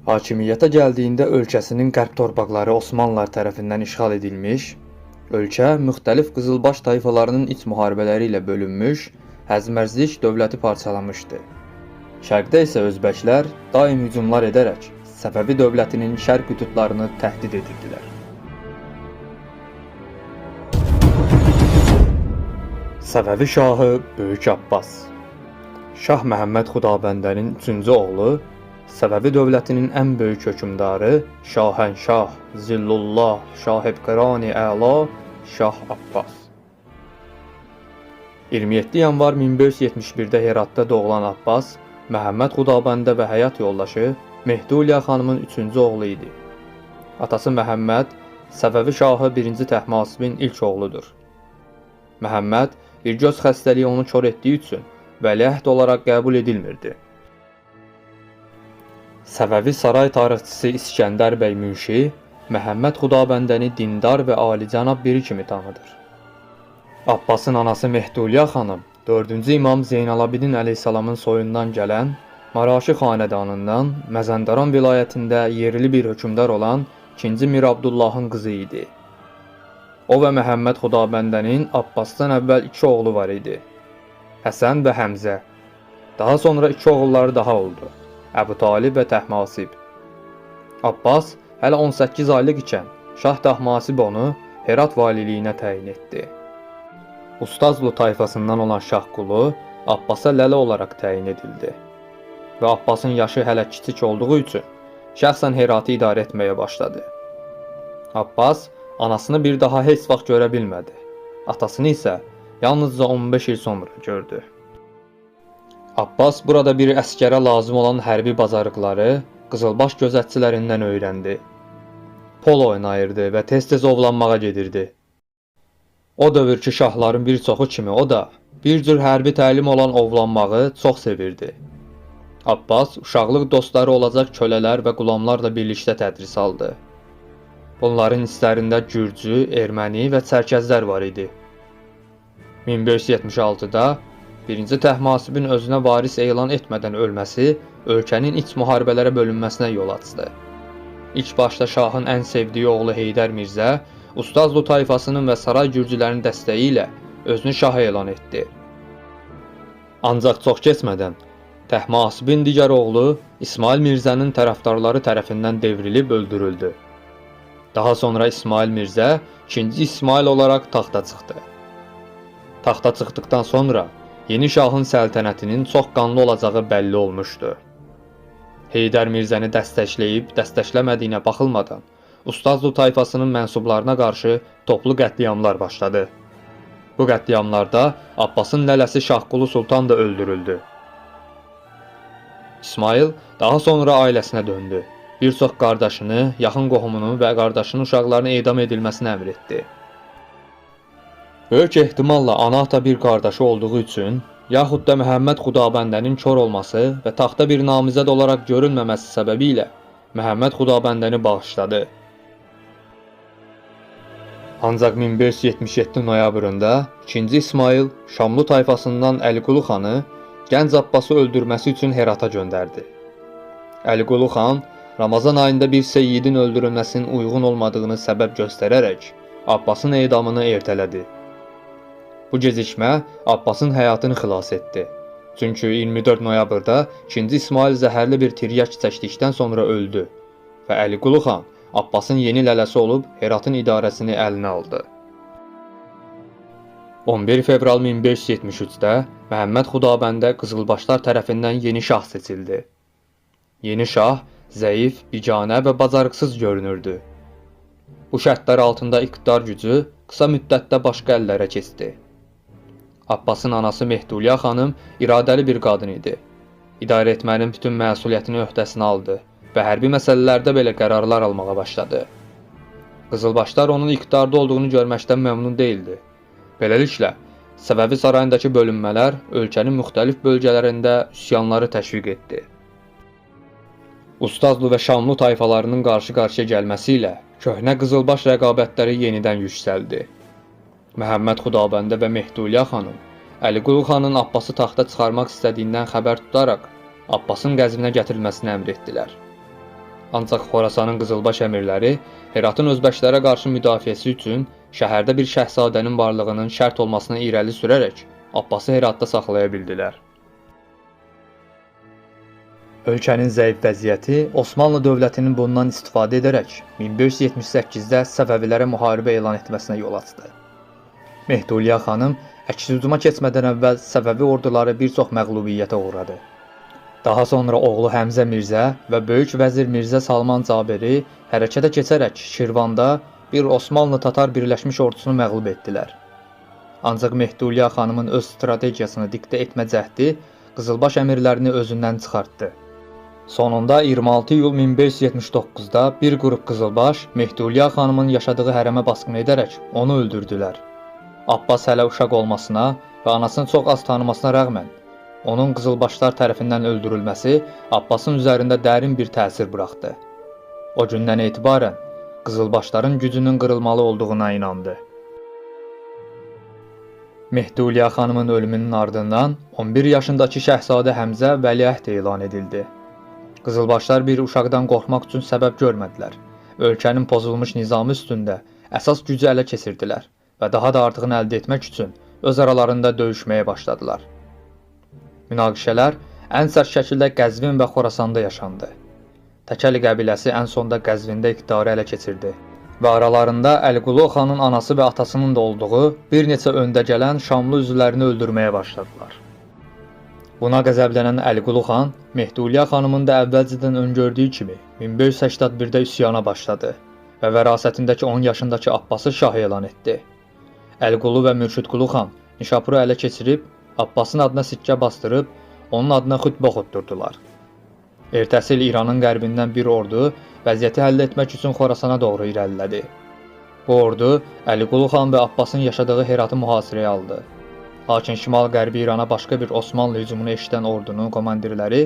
Hakimiyyətə gəldiyində ölkəsinin qərb torpaqları Osmanlılar tərəfindən işğal edilmiş, ölkə müxtəlif qızılbaş tayfalarının iç müharibələri ilə bölünmüş, həzmərzik dövləti parçalamışdı. Şərqdə isə özbəklər daim hücumlar edərək Səfəvi dövlətinin şərq qütublarını təhdid edirdilər. Səfəvi şahı Böyük Abbas Şah Məhəmməd Xudabəndənin 3-cü oğlu, Səfəvi dövlətinin ən böyük hökmdarı Şahənşah, Zillullah, Şahibqirani Əla, Şah Abbas. 27 yanvar 1571-də Heratda doğulan Abbas, Məhəmməd Xudabəndə və həyat yoldaşı Mehduliya xanımın 3-cü oğlu idi. Atası Məhəmməd, Səfəvi şahı 1-ci Təhmasibin ilk oğludur. Məhəmməd bir göz xəstəliyi onu kor etdiyi üçün vəliəhd olaraq qəbul edilmirdi. Səfəvi saray tarixçisi İskəndər bəy Münşi, Məhəmməd Xudabəndəni dindar və alicənab biri kimi tanıdır. Abbasın anası Mehduliya xanım, 4-cü İmam Zeynalabidin əleyhissalamın soyundan gələn Maraşi xanədanından Məzəndaran vilayətində yerli bir hökmdar olan 2-ci Mir Abdullahın qızı idi. O və Məhəmməd Xudabəndənin Abbasdan əvvəl 2 oğlu var idi. Həsən və Həmzə. Daha sonra 2 oğulları daha oldu. Əbu Talib və Təhmasib. Abbas hələ 18 aylıq ikən Şah Təhmasib onu Herat valiliyinə təyin etdi. Ustazlu tayfasından olan Şahqulu Abbasa lələ olaraq təyin edildi. Və Abbasın yaşı hələ kiçik olduğu üçün şəxsən Heratı idarə etməyə başladı. Abbas anasını bir daha heç vaxt görə bilmədi. Atasını isə yalnızca 15 il sonra gördü. Abbas burada bir əskərə lazım olan hərbi bacarıqları qızılbaş gözətçilərindən öyrəndi. Polo oynayırdı və tez-tez ovlanmağa gedirdi. O dövrki şahların bir çoxu kimi o da bir cür hərbi təlim olan ovlanmağı çox sevirdi. Abbas uşaqlıq dostları olacaq kölələr və qulamlarla birlikdə tədris aldı. Bunların içlərində Gürcü, Erməni və Çərkəzlər var idi. 1576-da 1-ci Təhmasibin özünə varis elan etmədən ölməsi ölkənin iç müharibələrə bölünməsinə yol açdı. İlk başda şahın ən sevdiyi oğlu Heydər Mirzə, Ustazlu tayfasının və saray gürcülərinin dəstəyi ilə özünü şah elan etdi. Ancaq çox keçmədən Təhmasibin digər oğlu İsmail Mirzənin tərəfdarları tərəfindən devrilib öldürüldü. Daha sonra İsmail Mirzə 2-ci İsmail olaraq taxta çıxdı. Taxta çıxdıqdan sonra yeni şahın səltənətinin çox qanlı olacağı bəlli olmuşdu. Heydər Mirzəni dəstəkləyib dəstəkləmədiyinə baxılmadan Ustazlu tayfasının mənsublarına qarşı toplu qətliamlar başladı. Bu qətliamlarda Abbasın lələsi Şahqulu Sultan da öldürüldü. İsmail daha sonra ailəsinə döndü. Bir çox qardaşını, yaxın qohumunu və qardaşının uşaqlarını edam edilməsini əmr etdi. Böyük ehtimalla ana ata bir qardaşı olduğu üçün, yaxud da Məhəmməd Xudabəndənin kör olması və taxta bir namizəd olaraq görünməməsi səbəbilə Məhəmməd Xudabəndəni bağışladı. Ancaq 1577 noyabrında 2-ci İsmail Şamlu tayfasından Əliqulu xanı gənc Abbası öldürməsi üçün Herata göndərdi. Əliqulu xan Ramazan ayında bir seyyidin öldürülməsinin uyğun olmadığını səbəb göstərərək Abbasın edamını ertələdi. Bu gecikmə Abbasın həyatını xilas etdi. Çünki 24 noyabrda 2-ci İsmail zəhərli bir tiryək çəkdikdən sonra öldü və Əliqulu xan Abbasın yeni lələsi olub Heratın idarəsini əlinə aldı. 11 fevral 1573-də Məhəmməd Xudabəndə Qızılbaşlar tərəfindən yeni şah seçildi. Yeni şah zəif, biganə və bacarıqsız görünürdü. Bu şərtlər altında iqtidar gücü qısa müddətdə başqa əllərə keçdi. Abbasın anası Mehduliya xanım iradəli bir qadın idi. İdarə etmənin bütün məsuliyyətini öhdəsinə aldı və hərbi məsələlərdə belə qərarlar almağa başladı. Qızılbaşlar onun iqtidarda olduğunu görməkdən məmnun değildi. Beləliklə, Səfəvi sarayındakı bölünmələr ölkənin müxtəlif bölgələrində üsyanları təşviq etdi. Ustazlu və Şamlu tayfalarının qarşı-qarşıya gəlməsi ilə köhnə qızılbaş rəqabətləri yenidən yüksəldi. Məhəmməd Xudabəndə və Mehduliya xanım Əliqulu xanın Abbası taxta çıxarmaq istədiyindən xəbər tutaraq Abbasın Qəzvinə gətirilməsini əmr etdilər. Ancaq Xorasanın qızılbaş əmirləri Heratın özbəşlərə qarşı müdafiəsi üçün şəhərdə bir şahzadənin varlığının şərt olmasını irəli sürərək Abbası Heratda saxlaya bildilər. Ölkənin zəif vəziyyəti Osmanlı dövlətinin bundan istifadə edərək 1578-də Səfəvilərə müharibə elan etməsinə yol açdı. Mehduliyə xanım əks hücuma keçmədən əvvəl Səfəvi orduları bir çox məğlubiyyətə uğradı. Daha sonra oğlu Həmzə Mirzə və böyük vəzir Mirzə Salman Caberi hərəkətə keçərək Şirvanda bir Osmanlı-Tatar birləşmiş ordusunu məğlub etdilər. Ancaq Mehduliyə xanımın öz strategiyasını diktə etmə cəhdi qızılbaş əmirlərini özündən çıxartdı. Sonunda 26 iyul 1579-da bir qrup qızılbaş Mehduliyə xanımın yaşadığı hərəmə basqın edərək onu öldürdülər. Abbas hələ uşaq olmasına və anasını çox az tanımasına rəğmən, onun qızılbaşlar tərəfindən öldürülməsi Abbasın üzərində dərin bir təsir buraxdı. O gündən etibarən qızılbaşların gücünün qırılmalı olduğuna inandı. Mehduliyə xanımın ölümünün ardından 11 yaşındakı şəhzadə Həmzə vəliəhd elan edildi. Qızılbaşlar bir uşaqdan qorxmaq üçün səbəb görmədilər. Ölkənin pozulmuş nizamı üstündə əsas gücü ələ keçirdilər və daha da artığını əldə etmək üçün öz aralarında döyüşməyə başladılar. Münaqişələr ən sərt şəkildə Qəzvin və Xorasanda yaşandı. Təkəli qəbiləsi ən sonda Qəzvində iqtidarı ələ keçirdi və aralarında Əliqulu xanın anası və atasının da olduğu bir neçə öndə gələn Şamlı üzvlərini öldürməyə başladılar. Buna qəzəblənən Əliqulu xan Mehduliyə xanımın da əvvəlcədən öngördüyü kimi 1581-də üsyana başladı və vərasətindəki 10 yaşındakı Abbası şah elan etdi. Əliqulu və Mürşidqulu xan Nişapuru ələ keçirib Abbasın adına sikkə bastırıb onun adına xütbə oxutdurdular. Ertəsi il İranın qərbindən bir ordu vəziyyəti həll etmək üçün Xorasana doğru irəlilədi. Bu ordu Əliqulu xan və Abbasın yaşadığı Heratı mühasirəyə aldı. Lakin şimal-qərbi İrana başqa bir Osmanlı hücumunu eşidən ordunun komandirləri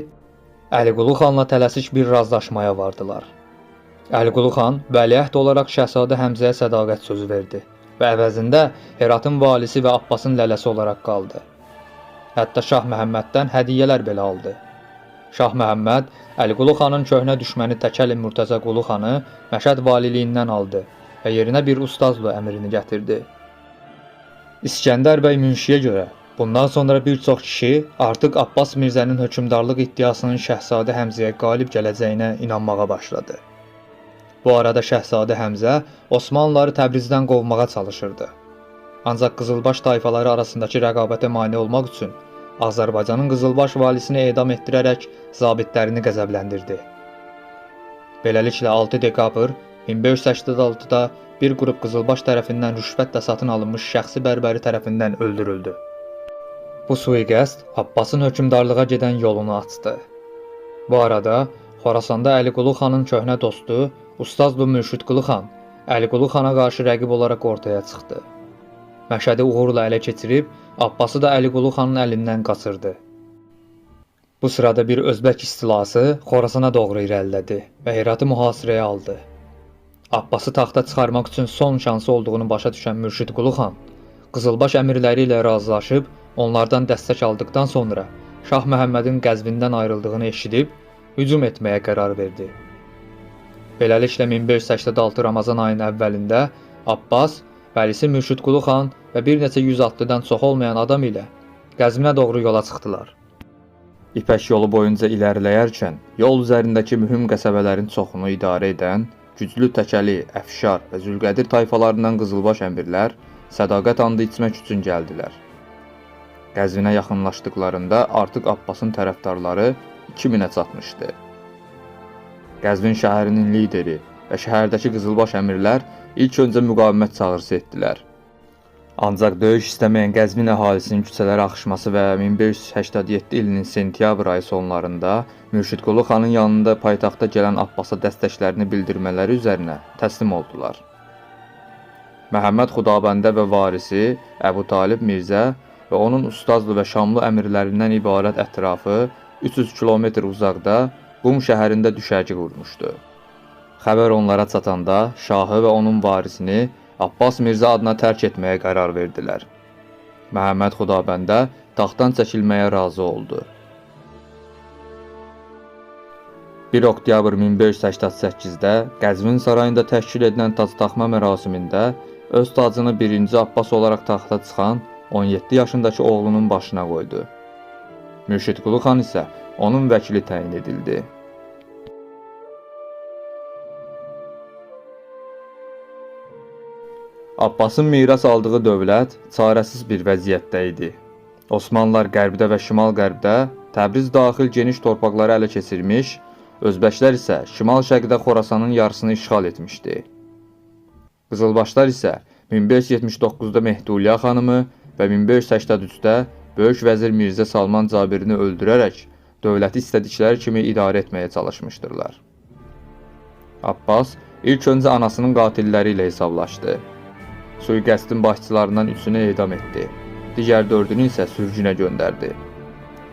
Əliqulu xanla tələsik bir razılaşmaya vardılar. Əliqulu xan vəliəhd olaraq şəhzadə Həmzəyə sədaqət sözü verdi və əvəzində Heratın valisi və Abbasın lələsi olaraq qaldı. Hətta Şah Məhəmməddən hədiyyələr belə aldı. Şah Məhəmməd Əliqulu xanın köhnə düşməni Təkəli Murtəza Qulu xanı Məşəd valiliyindən aldı və yerinə bir Ustazlu əmrini gətirdi. İskəndər bəy Münşiyə görə bundan sonra bir çox kişi artıq Abbas Mirzənin hökmdarlıq iddiasının şəhzadə Həmzəyə qalib gələcəyinə inanmağa başladı. Bu arada şəhzadə Həmzə Osmanlıları Təbrizdən qovmağa çalışırdı. Ancaq qızılbaş tayfaları arasındakı rəqabətə mane olmaq üçün Azərbaycanın qızılbaş valisini edam etdirərək zabitlərini qəzəbləndirdi. Beləliklə 6 dekabr 1586-da bir qrup qızılbaş tərəfindən rüşvətlə satın alınmış şəxsi bərbəri tərəfindən öldürüldü. Bu sui-qəsd Abbasın hökmdarlığa gedən yolunu açdı. Bu arada Xorasanda Əliqulu xanın köhnə dostu Ustazlu Mürşidqulu xan Əliqulu xana qarşı rəqib olaraq ortaya çıxdı. Məşədi uğurla ələ keçirib Abbası da Əliqulu xanın əlindən qaçırdı. Bu sırada bir Özbək istilası Xorasana doğru irəlilədi və Heratı mühasirəyə aldı. Abbası taxta çıxarmaq üçün son şansı olduğunu başa düşən Mürşidqulu xan qızılbaş əmirləri ilə razılaşıb onlardan dəstək aldıqdan sonra Şah Məhəmmədin Qəzvindən ayrıldığını eşidib hücum etməyə qərar verdi. Beləliklə 1586 Ramazan ayının əvvəlində Abbas, vəlisi Mürşidqulu xan və bir neçə 100 atlıdan çox olmayan adam ilə Qəzvinə doğru yola çıxdılar. İpək yolu boyunca ilərləyərkən yol üzərindəki mühüm qəsəbələrin çoxunu idarə edən güclü Təkəli, Əfşar və Zülqədir tayfalarından qızılbaş əmirlər sədaqət andı içmək üçün gəldilər. Qəzvinə yaxınlaşdıqlarında artıq Abbasın tərəfdarları 2000-ə çatmışdı. Qəzvin şəhərinin lideri və şəhərdəki qızılbaş əmirlər ilk öncə müqavimət çağrısı etdilər. Ancaq döyüş istəməyən Qəzvin əhalisinin küçələrə axışması və 1587 ilinin sentyabr ayı sonlarında Mürşidqulu xanın yanında paytaxta gələn Abbasa dəstəklərini bildirmələri üzərinə təslim oldular. Məhəmməd Xudabəndə və varisi Əbu Talib Mirzə və onun Ustazlı və Şamlı əmirlərindən ibarət ətrafı 300 kilometr uzaqda Qum şəhərində düşərgə qurmuşdu. Xəbər onlara çatanda şahı və onun varisini Abbas Mirzə adına tərk etməyə qərar verdilər. Məhəmməd Xudabəndə taxtdan çəkilməyə razı oldu. 1 oktyabr 1588-də Qəzvin sarayında təşkil edilən tactaxma mərasimində öz tacını 1-ci Abbas olaraq taxta çıxan 17 yaşındakı oğlunun başına qoydu. Mürşidqulu xan isə onun vəkili təyin edildi. Abbasın miras aldığı dövlət çarəsiz bir vəziyyətdə idi. Osmanlılar qərbdə və şimal-qərbdə Təbriz daxil geniş torpaqları ələ keçirmiş, Özbəklər isə şimal-şərqdə Xorasanın yarısını işğal etmişdi. Qızılbaşlar isə 1579-da Mehduliya xanımı və 1583-də Böyük vəzir Mirzə Salman Cabirini öldürərək dövləti istədikləri kimi idarə etməyə çalışmışdırlar. Abbas ilk öncə anasının qatilləri ilə hesablaşdı. Sui-qəsdin başçılarından 3-ünü edam etdi, digər 4-ünü isə sürgünə göndərdi.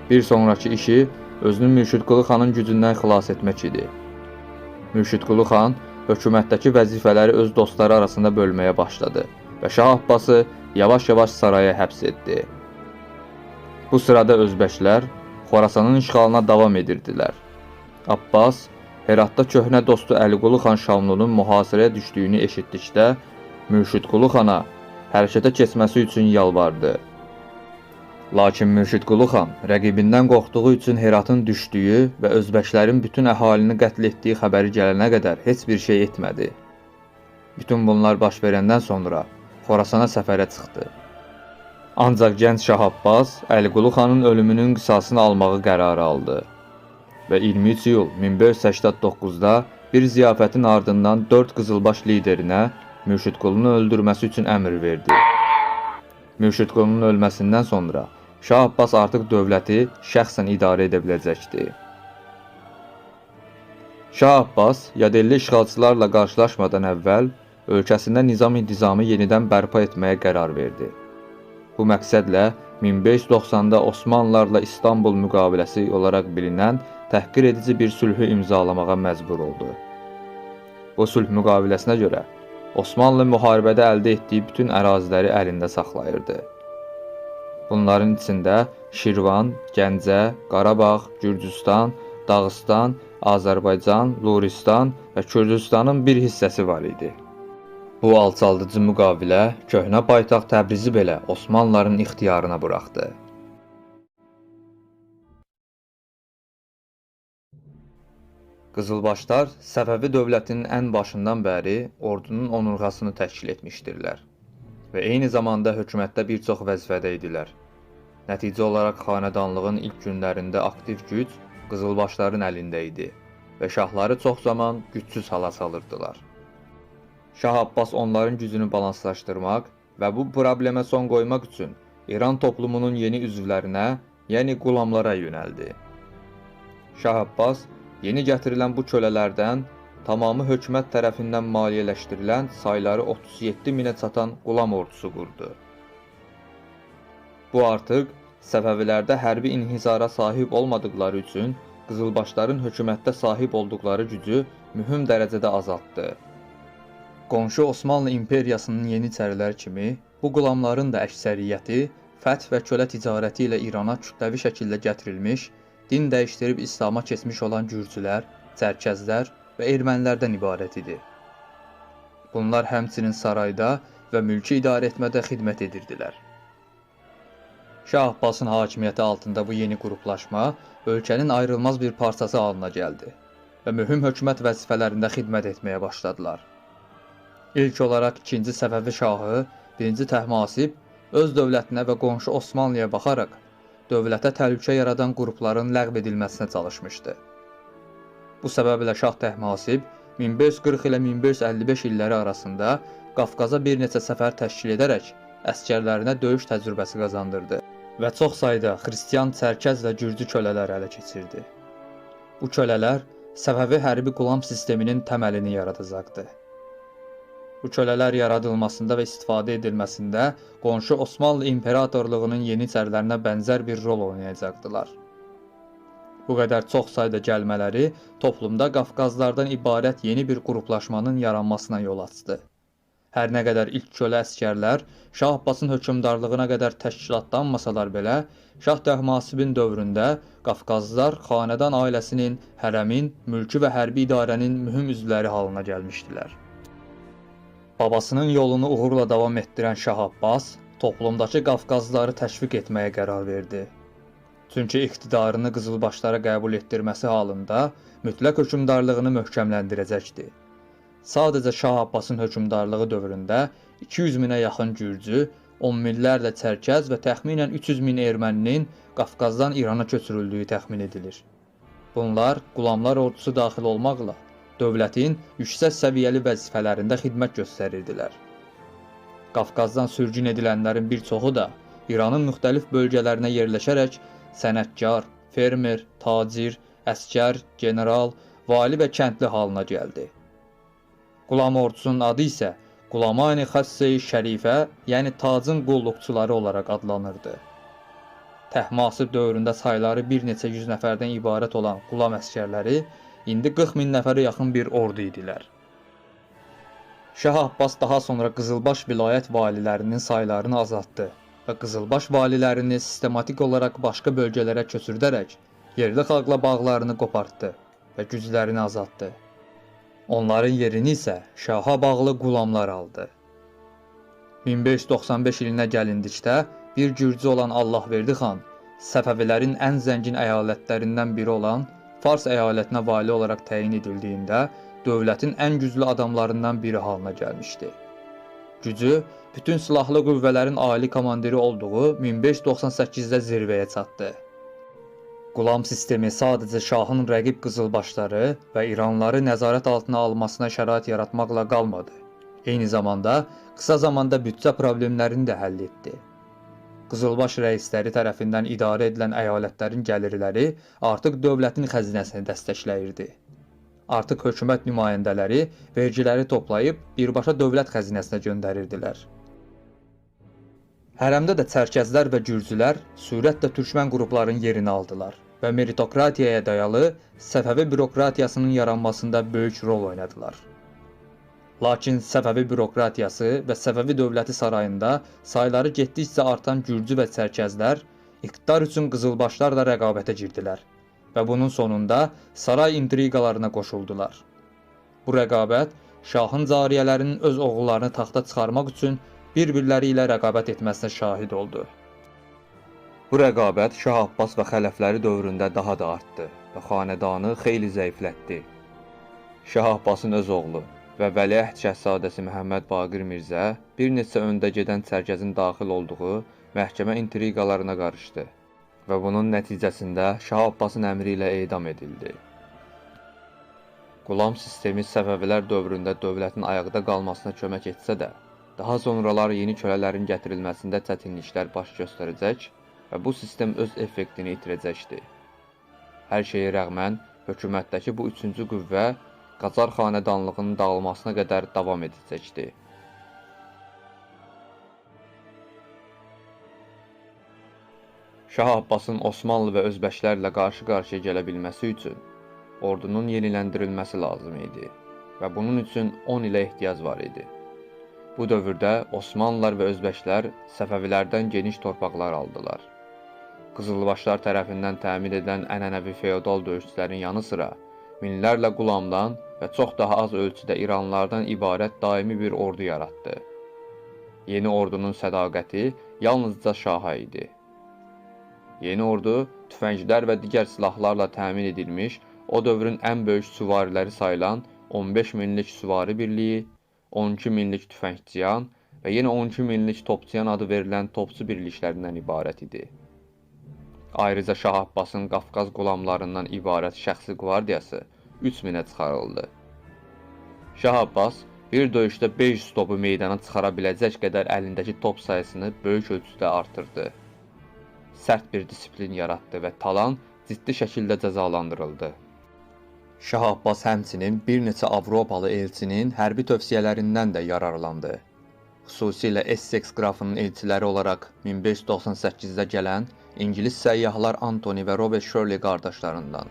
Bir sonraki işi özünü Mürşidqulu xanın gücündən xilas etmək idi. Mürşidqulu xan hökumətdəki vəzifələri öz dostları arasında bölməyə başladı və Şah Abbası yavaş-yavaş saraya həbs etdi. Bu sırada Özbəklər Xorasanın işğalına davam edirdilər. Abbas Heratda köhnə dostu Əliqulu xan Şamlunun mühasirəyə düşdüyünü eşitdikdə Mürşidqulu xana hərəkətə keçməsi üçün yalvardı. Lakin Mürşidqulu xan rəqibindən qorxduğu üçün Heratın düşdüyü və Özbəklərin bütün əhalini qətl etdiyi xəbəri gələnə qədər heç bir şey etmədi. Bütün bunlar baş verəndən sonra Xorasana səfərə çıxdı. Ancaq gənc Şah Abbas Əliqulu xanın ölümünün qisasını almağı qərarı aldı və 23 iyul 1589-da bir ziyafətin ardından 4 qızılbaş liderinə Mürşidqulunu öldürməsi üçün əmr verdi. Mürşidqulunun ölməsindən sonra Şah Abbas artıq dövləti şəxsən idarə edə biləcəkdi. Şah Abbas yadelli işğalçılarla qarşılaşmadan əvvəl ölkəsində nizam-intizamı yenidən bərpa etməyə qərar verdi. Bu məqsədlə 1590-da Osmanlılarla İstanbul müqaviləsi olaraq bilinən təhqir edici bir sülhü imzalamağa məcbur oldu. Bu sülh müqaviləsinə görə Osmanlı müharibədə əldə etdiyi bütün əraziləri əlində saxlayırdı. Bunların içində Şirvan, Gəncə, Qarabağ, Gürcüstan, Dağıstan, Azərbaycan, Luristan və Kürdistanın bir hissəsi var idi. Bu alçaldıcı müqavilə köhnə paytaxt Təbrizi belə Osmanlıların ixtiyarına buraxdı. Qızılbaşlar Səfəvi dövlətinin ən başından bəri ordunun onurğasını təşkil etmişdirlər və eyni zamanda hökumətdə bir çox vəzifədə idilər. Nəticə olaraq xanədanlığın ilk günlərində aktiv güc Qızılbaşların əlində idi və şahları çox zaman gücsüz hala salırdılar. Şah Abbas onların gücünü balanslaşdırmaq və bu problemə son qoymaq üçün İran toplumunun yeni üzvlərinə, yəni qulamlara yönəldi. Şah Abbas yeni gətirilən bu kölələrdən tamamı hökumət tərəfindən maliyyələşdirilən sayları 37 minə çatan qulam ordusu qurdu. Bu artıq Səfəvilərdə hərbi inhizara sahib olmadıqları üçün Qızılbaşların hökumətdə sahib olduqları gücü mühüm dərəcədə azaltdı. Qonşu Osmanlı İmperiyasının yeniçərilər kimi bu qulamların da əksəriyyəti fəth və kölə ticarəti ilə İrana kütləvi şəkildə gətirilmiş, din dəyişdirib İslama keçmiş olan Gürcülər, Çərkəzlər və Ermənilərdən ibarət idi. Bunlar həmçinin sarayda və mülki idarə etmədə xidmət edirdilər. Şah Abbasın hakimiyyəti altında bu yeni qruplaşma ölkənin ayrılmaz bir parçası halına gəldi və mühüm hökumət vəzifələrində xidmət etməyə başladılar. İlk olaraq 2-ci Səfəvi şahı 1-ci Təhmasib öz dövlətinə və qonşu Osmanlıya baxaraq dövlətə təhlükə yaradan qrupların ləğv edilməsinə çalışmışdı. Bu səbəblə Şah Təhmasib 1540 ilə 1555 illəri arasında Qafqaza bir neçə səfər təşkil edərək əsgərlərinə döyüş təcrübəsi qazandırdı və çox sayda xristian, çərkəz və gürcü kölələr ələ keçirdi. Bu kölələr Səfəvi hərbi qulam sisteminin təməlini yaradacaqdı. Bu kölələr yaradılmasında və istifadə edilməsində qonşu Osmanlı İmperatorluğunun yeniçərilərinə bənzər bir rol oynayacaqdılar. Bu qədər çox sayda gəlmələri toplumda Qafqazlardan ibarət yeni bir qruplaşmanın yaranmasına yol açdı. Hər nə qədər ilk kölə əsgərlər Şah Abbasın hökmdarlığına qədər təşkilatlanmasalar belə, Şah Təhmasibin dövründə Qafqazlılar xanədan ailəsinin, hərəmin, mülki və hərbi idarənin mühüm üzvləri halına gəlmişdilər. Babasının yolunu uğurla davam etdirən Şah Abbas toplumdakı Qafqazlıları təşviq etməyə qərar verdi. Çünki iqtidarını qızılbaşlara qəbul etdirməsi halında mütləq hökmdarlığını möhkəmləndirəcəkdi. Sadəcə Şah Abbasın hökmdarlığı dövründə 200 minə yaxın gürcü, 10 minlərlə çərkəz və təxminən 300 min erməninin Qafqazdan İrana köçürüldüyü təxmin edilir. Bunlar qulamlar ordusu daxil olmaqla dövlətin yüksək səviyyəli vəzifələrində xidmət göstərirdilər. Qafqazdan sürgün edilənlərin bir çoxu da İranın müxtəlif bölgələrinə yerləşərək sənətkar, fermer, tacir, əskər, general, vali və kəndli halına gəldi. Qulam ordusunun adı isə Qulamani Xasse-i Şərifə, yəni tacın qulluqçuları olaraq adlanırdı. Təhmasib dövründə sayları bir neçə yüz nəfərdən ibarət olan qulam əskərləri indi 40 min nəfərə yaxın bir ordu idilər. Şah Abbas daha sonra Qızılbaş vilayət valilərinin saylarını azaltdı və Qızılbaş valilərini sistematik olaraq başqa bölgələrə köçürdərək yerli xalqla bağlarını qopartdı və güclərini azaltdı. Onların yerini isə şaha bağlı qulamlar aldı. 1595 ilinə gəlindikdə bir gürcü olan Allahverdi xan Səfəvilərin ən zəngin əyalətlərindən biri olan Fars əyalətinə vali olaraq təyin edildiyində dövlətin ən güclü adamlarından biri halına gəlmişdi. Gücü bütün silahlı qüvvələrin ali komandiri olduğu 1598-də zirvəyə çatdı. Qulam sistemi sadəcə şahın rəqib qızılbaşları və İranlıları nəzarət altına almasına şərait yaratmaqla qalmadı. Eyni zamanda qısa zamanda büdcə problemlərini də həll etdi. Qızılbaş rəisləri tərəfindən idarə edilən əyalətlərin gəlirləri artıq dövlətin xəzinəsini dəstəkləyirdi. Artıq hökumət nümayəndələri vergiləri toplayıb birbaşa dövlət xəzinəsinə göndərirdilər. Hərəmdə də çərkəzlər və gürcülər sürətlə türkmən qrupların yerini aldılar və meritokratiyaya dayalı Səfəvi bürokratiyasının yaranmasında böyük rol oynadılar. Lakin Səfəvi bürokratiyası və Səfəvi dövləti sarayında sayları getdikcə artan gürcü və çərkəzlər iqtidar üçün qızılbaşlarla rəqabətə girdilər və bunun sonunda saray intriqalarına qoşuldular. Bu rəqabət şahın cariyələrinin öz oğullarını taxta çıxarmaq üçün bir-birləri ilə rəqabət etməsinə şahid oldu. Bu rəqabət Şah Abbas və xələfləri dövründə daha da artdı və xanədanı xeyli zəiflətdi. Şah Abbasın öz oğlu və vəliəhd şəhzadəsi Məhəmməd Baqir Mirzə bir neçə öndə gedən çərkəzin daxil olduğu məhkəmə intriqalarına qarışdı və bunun nəticəsində Şah Abbasın əmri ilə edam edildi. Qulam sistemi Səfəvilər dövründə dövlətin ayaqda qalmasına kömək etsə də, daha sonralar yeni kölələrin gətirilməsində çətinliklər baş göstərəcək və bu sistem öz effektini itirəcəkdi. Hər şeyə rəğmən, hökumətdəki bu üçüncü qüvvə Qacar xanədanlığının dağılmasına qədər davam edəcəkdi. Şah Abbasın Osmanlı və özbəklərlə qarşı-qarşıya gələ bilməsi üçün ordunun yeniləndirilməsi lazım idi və bunun üçün 10 ilə ehtiyac var idi. Bu dövrdə Osmanlılar və özbəklər Səfəvilərdən geniş torpaqlar aldılar. Qızılbaşlar tərəfindən təmin edilən ənənəvi feodal döyüşçülərin yanı sıra minlərlə qulamdan və çox daha az ölçüdə İranlılardan ibarət daimi bir ordu yaratdı. Yeni ordunun sədaqəti yalnızca şaha idi. Yeni ordu tüfənglər və digər silahlarla təmin edilmiş, o dövrün ən böyük süvariləri sayılan 15 minlik süvari birliyi, 12 minlik tüfəngçiyan və yenə 12 minlik topçuyan adı verilən topçu birliklərindən ibarət idi. Ayrıca Şah Abbasın Qafqaz qulamlarından ibarət şəxsi qvardiyası 3000-ə çıxarıldı. Şah Abbas bir döyüşdə 500 topu meydana çıxara biləcək qədər əlindəki top sayısını böyük ölçüdə artırdı. Sərt bir disiplin yaratdı və talan ciddi şəkildə cəzalandırıldı. Şah Abbas həmçinin bir neçə Avropalı elçinin hərbi tövsiyələrindən də yararlandı. Xüsusilə Essex qrafının elçiləri olaraq 1598-də gələn İngilis səyyahlar Antony və Robert Shirley qardaşlarından.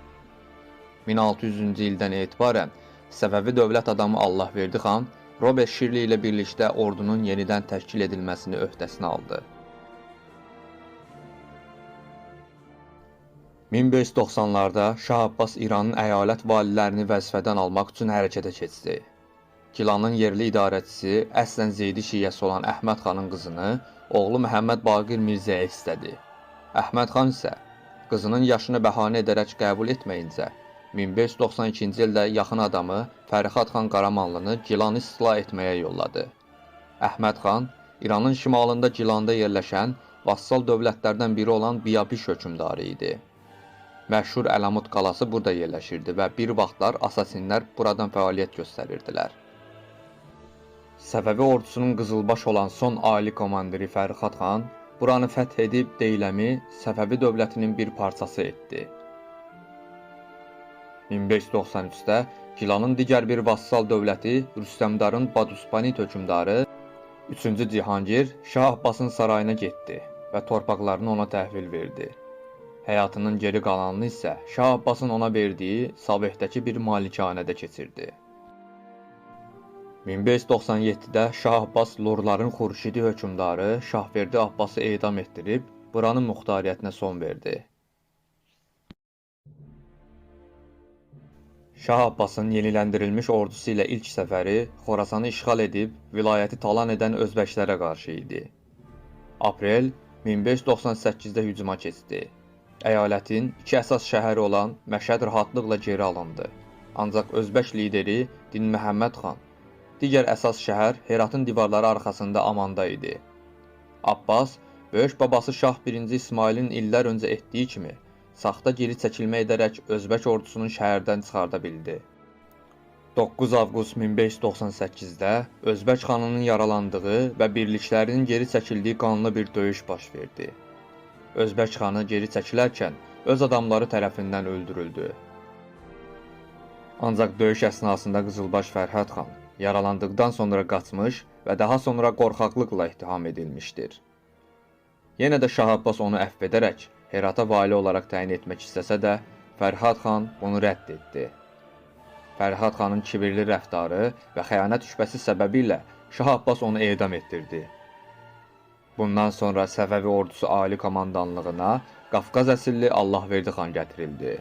1600-cü ildən etibarən Səfəvi dövlət adamı Allahverdi xan Robert Shirley ilə birlikdə ordunun yenidən təşkil edilməsini öhdəsinə aldı. 1590-larda Şah Abbas İranın əyalət valilərini vəzifədən almaq üçün hərəkətə keçdi. Gilanın yerli idarəçisi əslən Zeydi şiəsi olan Əhməd xanın qızını oğlu Məhəmməd Baqir Mirzəyə istədi. Əhməd xan isə qızının yaşını bəhanə edərək qəbul etməyincə 1592-ci ildə yaxın adamı Fərhad xan Qaramanlını Gilanı istila etməyə yolladı. Əhməd xan İranın şimalında Gilanda yerləşən vassal dövlətlərdən biri olan Biyabiş hökmdarı idi. Məşhur Əlamut qalası burada yerləşirdi və bir vaxtlar asasinlər buradan fəaliyyət göstərirdilər. Səfəvi ordusunun qızılbaş olan son ali komandiri Fərhad xan buranı fəth edib Deyləmi Səfəvi dövlətinin bir parçası etdi. 1593-də Gilanın digər bir vassal dövləti Rüstəmdarın Baduspanit hökmdarı 3-cü Cihangir Şah Abbasın sarayına getdi və torpaqlarını ona təhvil verdi. Həyatının geri qalanını isə Şah Abbasın ona verdiyi Sabehdəki bir malikanədə keçirdi. 1597-də Şah Abbas Lurların Xurşidi hökmdarı Şahverdi Abbası edam etdirib buranın muxtariyyətinə son verdi. Şah Abbasın yeniləndirilmiş ordusu ilə ilk səfəri Xorasanı işğal edib vilayəti talan edən özbəklərə qarşı idi. Aprel 1598-də hücuma keçdi. Əyalətin iki əsas şəhəri olan Məşəd rahatlıqla geri alındı. Ancaq özbək lideri Din Məhəmməd xan digər əsas şəhər Heratın divarları arxasında amanda idi. Abbas, böyük babası Şah 1-ci İsmailin illər öncə etdiyi kimi saxta geri çəkilmə edərək özbək ordusunu şəhərdən çıxarda bildi. 9 avqust 1598-də Özbək xanının yaralandığı və birliklərinin geri çəkildiyi qanlı bir döyüş baş verdi. Özbək xanı geri çəkilərkən öz adamları tərəfindən öldürüldü. Ancaq döyüş əsnasında Qızılbaş Fərhad xan yaralandıqdan sonra qaçmış və daha sonra qorxaqlıqla ittiham edilmişdir. Yenə də Şah Abbas onu əfv edərək Herata vali olaraq təyin etmək istəsə də, Fərhad xan bunu rədd etdi. Fərhad xanın kibirli rəftarı və xəyanət şübhəsi səbəbilə Şah Abbas onu edam etdirdi. Bundan sonra Səfəvi ordusu ali komandanlığına Qafqaz əsilli Allahverdi xan gətirildi.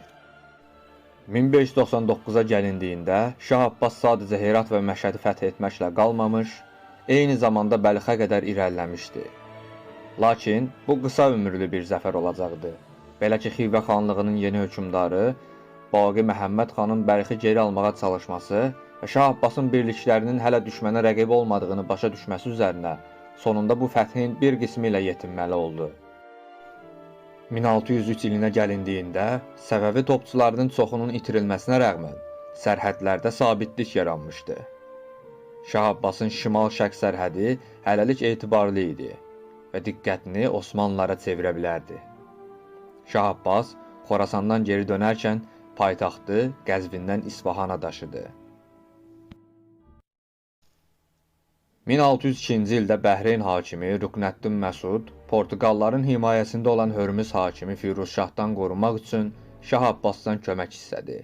1599-a gəlindiyində Şah Abbas sadəcə Herat və Məşədi fəth etməklə qalmamış, eyni zamanda Bəlxə qədər irəliləmişdi. Lakin bu qısa ömürlü bir zəfər olacaqdı. Belə ki, Xivə xanlığının yeni hökmdarı Baqi Məhəmməd xanın Bəlxi geri almağa çalışması və Şah Abbasın birliklərinin hələ düşmənə rəqib olmadığını başa düşməsi üzərinə sonunda bu fəthin bir qismi ilə yetinməli oldu. 1603 ilinə gəlindiyində Səfəvi topçularının çoxunun itirilməsinə rəğmən sərhədlərdə sabitlik yaranmışdı. Şah Abbasın şimal-şərq sərhədi hələlik etibarlı idi və diqqətini Osmanlılara çevirə bilərdi. Şah Abbas Xorasandan geri dönərkən paytaxtı Qəzvindən İsfahana daşıdı. 1602-ci ildə Bəhreyn hakimi Rüknəddin Məsud Portuqalların himayəsində olan Hörmüz hakimi Firuzşahdan qorunmaq üçün Şah Abbasdan kömək istədi.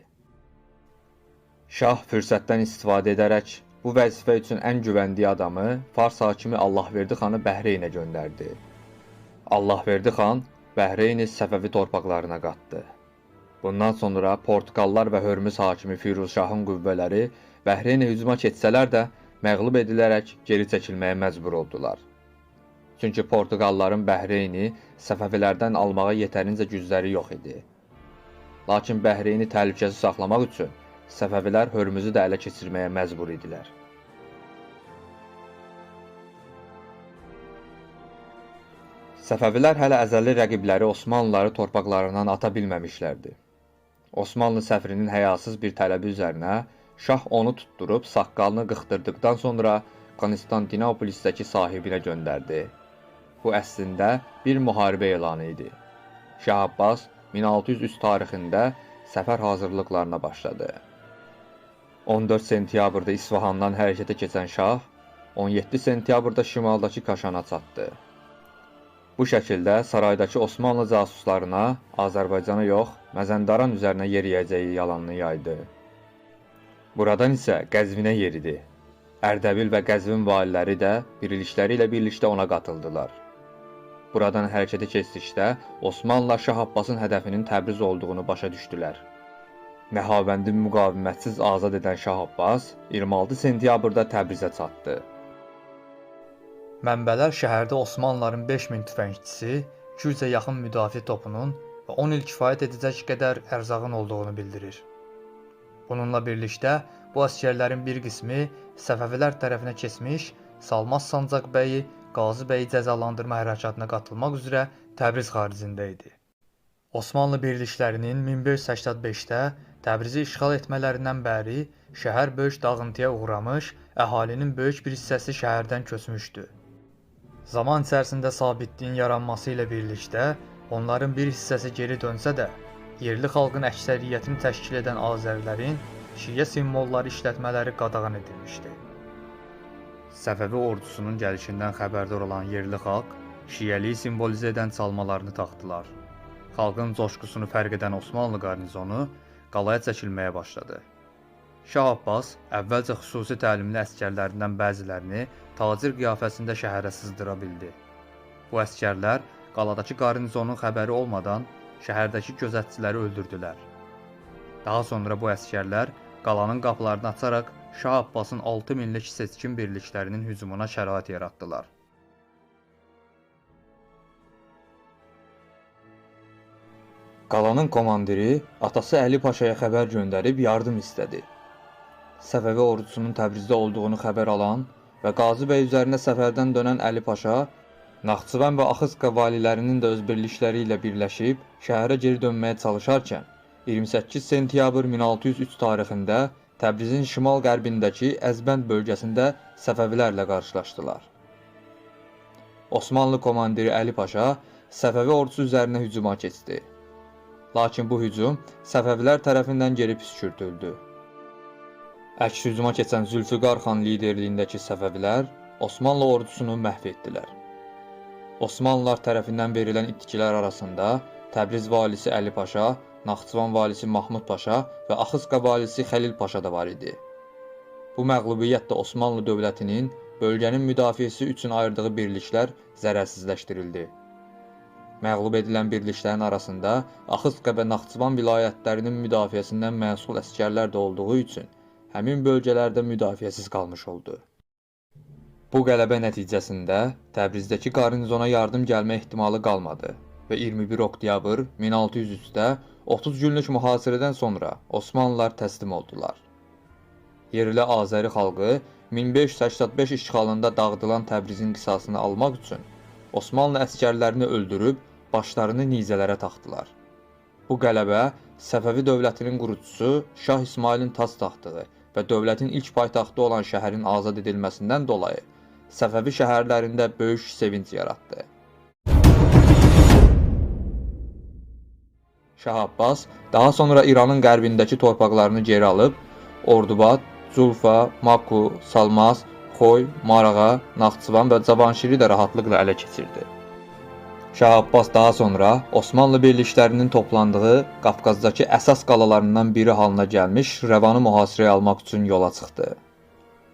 Şah fürsətdən istifadə edərək bu vəzifə üçün ən güvəndiyi adamı Fars hakimi Allahverdi xanı Bəhreynə göndərdi. Allahverdi xan Bəhreyni Səfəvi torpaqlarına qatdı. Bundan sonra Portuqallar və Hörmüz hakimi Firuzşahın qüvvələri Bəhreynə hücuma keçsələr də məğlub edilərək geri çəkilməyə məcbur oldular. Çünki Portuqalların Bəhreyni Səfəvilərdən almağa yetərincə gücləri yox idi. Lakin Bəhreyni təhlükəsiz saxlamaq üçün Səfəvilər Hörmüzü də ələ keçirməyə məcbur idilər. Səfəvilər hələ əzəli rəqibləri Osmanlıları torpaqlarından ata bilməmişlərdi. Osmanlı səfirinin həyasız bir tələbi üzərinə Şah onu tutturub saqqalını qıxdırdıqdan sonra Konstantinopolisdəki sahibinə göndərdi. Bu əslində bir müharibə elanı idi. Şah Abbas 1603 tarixində səfər hazırlıqlarına başladı. 14 sentyabrda İsfahandan hərəkətə keçən Şah, 17 sentyabrda şimaldakı Kaşana çatdı. Bu şəkildə saraydakı Osmanlı casuslarına Azərbaycana yox, Məzəndaran üzərinə yeriyəcəyi yalanını yaydı. Buradan isə Qəzvinə yeridi. Ərdəbil və Qəzvin valiləri də birilikləri ilə birlikdə ona qatıldılar. Buradan hərəkətə keçdikdə Osmanlılar Şah Abbasın hədəfinin Təbriz olduğunu başa düşdülər. Nəhabəndi müqavimətsiz azad edən Şah Abbas 26 sentyabrda Təbrizə çatdı. Mənbələr şəhərdə Osmanlıların 5000 tüfəngçisi, 200-ə yaxın müdafiə topunun və 10 il kifayət edəcək qədər ərzağın olduğunu bildirir. Bununla birlikdə bu əsgərlərin bir qismi Səfəvilər tərəfinə keçmiş, Salmaz Sancaq bəyi Qazi bəyi cəzalandırma hərəkatına qatılmaq üzrə Təbriz xaricində idi. Osmanlı birliklərinin 1585-də Təbrizi işğal etmələrindən bəri şəhər böyük dağıntıya uğramış, əhalinin böyük bir hissəsi şəhərdən köçmüşdü. Zaman içərisində sabitliyin yaranması ilə birlikdə onların bir hissəsi geri dönsə də, yerli xalqın əksəriyyətini təşkil edən Azərilərin şiə simvolları işlətmələri qadağan edilmişdi. Səfəvi ordusunun gəlişindən xəbərdar olan yerli xalq şiəliyi simvolizə edən çalmalarını taxdılar. Xalqın coşqusunu fərq edən Osmanlı qarnizonu qalaya çəkilməyə başladı. Şah Abbas əvvəlcə xüsusi təlimli əsgərlərindən bəzilərini tacir qiyafəsində şəhərə sızdıra bildi. Bu əsgərlər qaladakı qarnizonun xəbəri olmadan şəhərdəki gözətçiləri öldürdülər. Daha sonra bu əsgərlər qalanın qapılarını açaraq Şah Abbasın 6000'lik seçkin birliklərinin hücumuna şərait yaratdılar. Qalanın komandiri atası Əli Paşaya xəbər göndərib yardım istədi. Səfəvi ordusunun Təbrizdə olduğunu xəbər alan və Qazi bəy üzərinə səfərdən dönən Əli Paşa, Naxçıvan və Axıska valilərinin də öz birlikləri ilə birləşib şəhərə geri dönməyə çalışarkən, 28 sentyabr 1603 tarixində Təbrizin şimal-qərbindəki Əzbənd bölgəsində Səfəvilərlə qarşılaşdılar. Osmanlı komandiri Əli Paşa Səfəvi ordusu üzərinə hücuma keçdi. Lakin bu hücum Səfəvilər tərəfindən geri püskürtüldü. Əks hücuma keçən Zülfüqar xan liderliyindəki Səfəvilər Osmanlı ordusunu məhv etdilər. Osmanlılar tərəfindən verilən itkilər arasında Təbriz valisi Əli Paşa, Naxçıvan valisi Mahmud Paşa və Axıska valisi Xəlil Paşa da var idi. Bu məğlubiyyət də Osmanlı dövlətinin bölgənin müdafiəsi üçün ayırdığı birliklər zərərsizləşdirildi. Məğlub edilən birliklərin arasında Axıska və Naxçıvan vilayətlərinin müdafiəsindən məsul əsgərlər də olduğu üçün həmin bölgələrdə müdafiəsiz qalmış oldu. Bu qələbə nəticəsində Təbrizdəki qarnizona yardım gəlmə ehtimalı qalmadı və 21 oktyabr 1603-də 30 günlük mühasirədən sonra Osmanlılar təslim oldular. Yerli Azəri xalqı 1585 işğalında dağıdılan Təbrizin qisasını almaq üçün Osmanlı əsgərlərini öldürüb başlarını nizələrə taxdılar. Bu qələbə Səfəvi dövlətinin qurucusu Şah İsmailin tac taxtığı və dövlətin ilk paytaxtı olan şəhərin azad edilməsindən dolayı Səfəvi şəhərlərində böyük sevinç yaratdı. Şah Abbas daha sonra İranın qərbindəki torpaqlarını geri alıb, Ordubad, Culfa, Maku, Salmaz, Xoy, Marağa, Naxçıvan və Cavanşiri də rahatlıqla ələ keçirdi. Şah Abbas daha sonra Osmanlı birliklərinin toplandığı Qafqazdakı əsas qalalarından biri halına gəlmiş Rəvanı mühasirəyə almaq üçün yola çıxdı.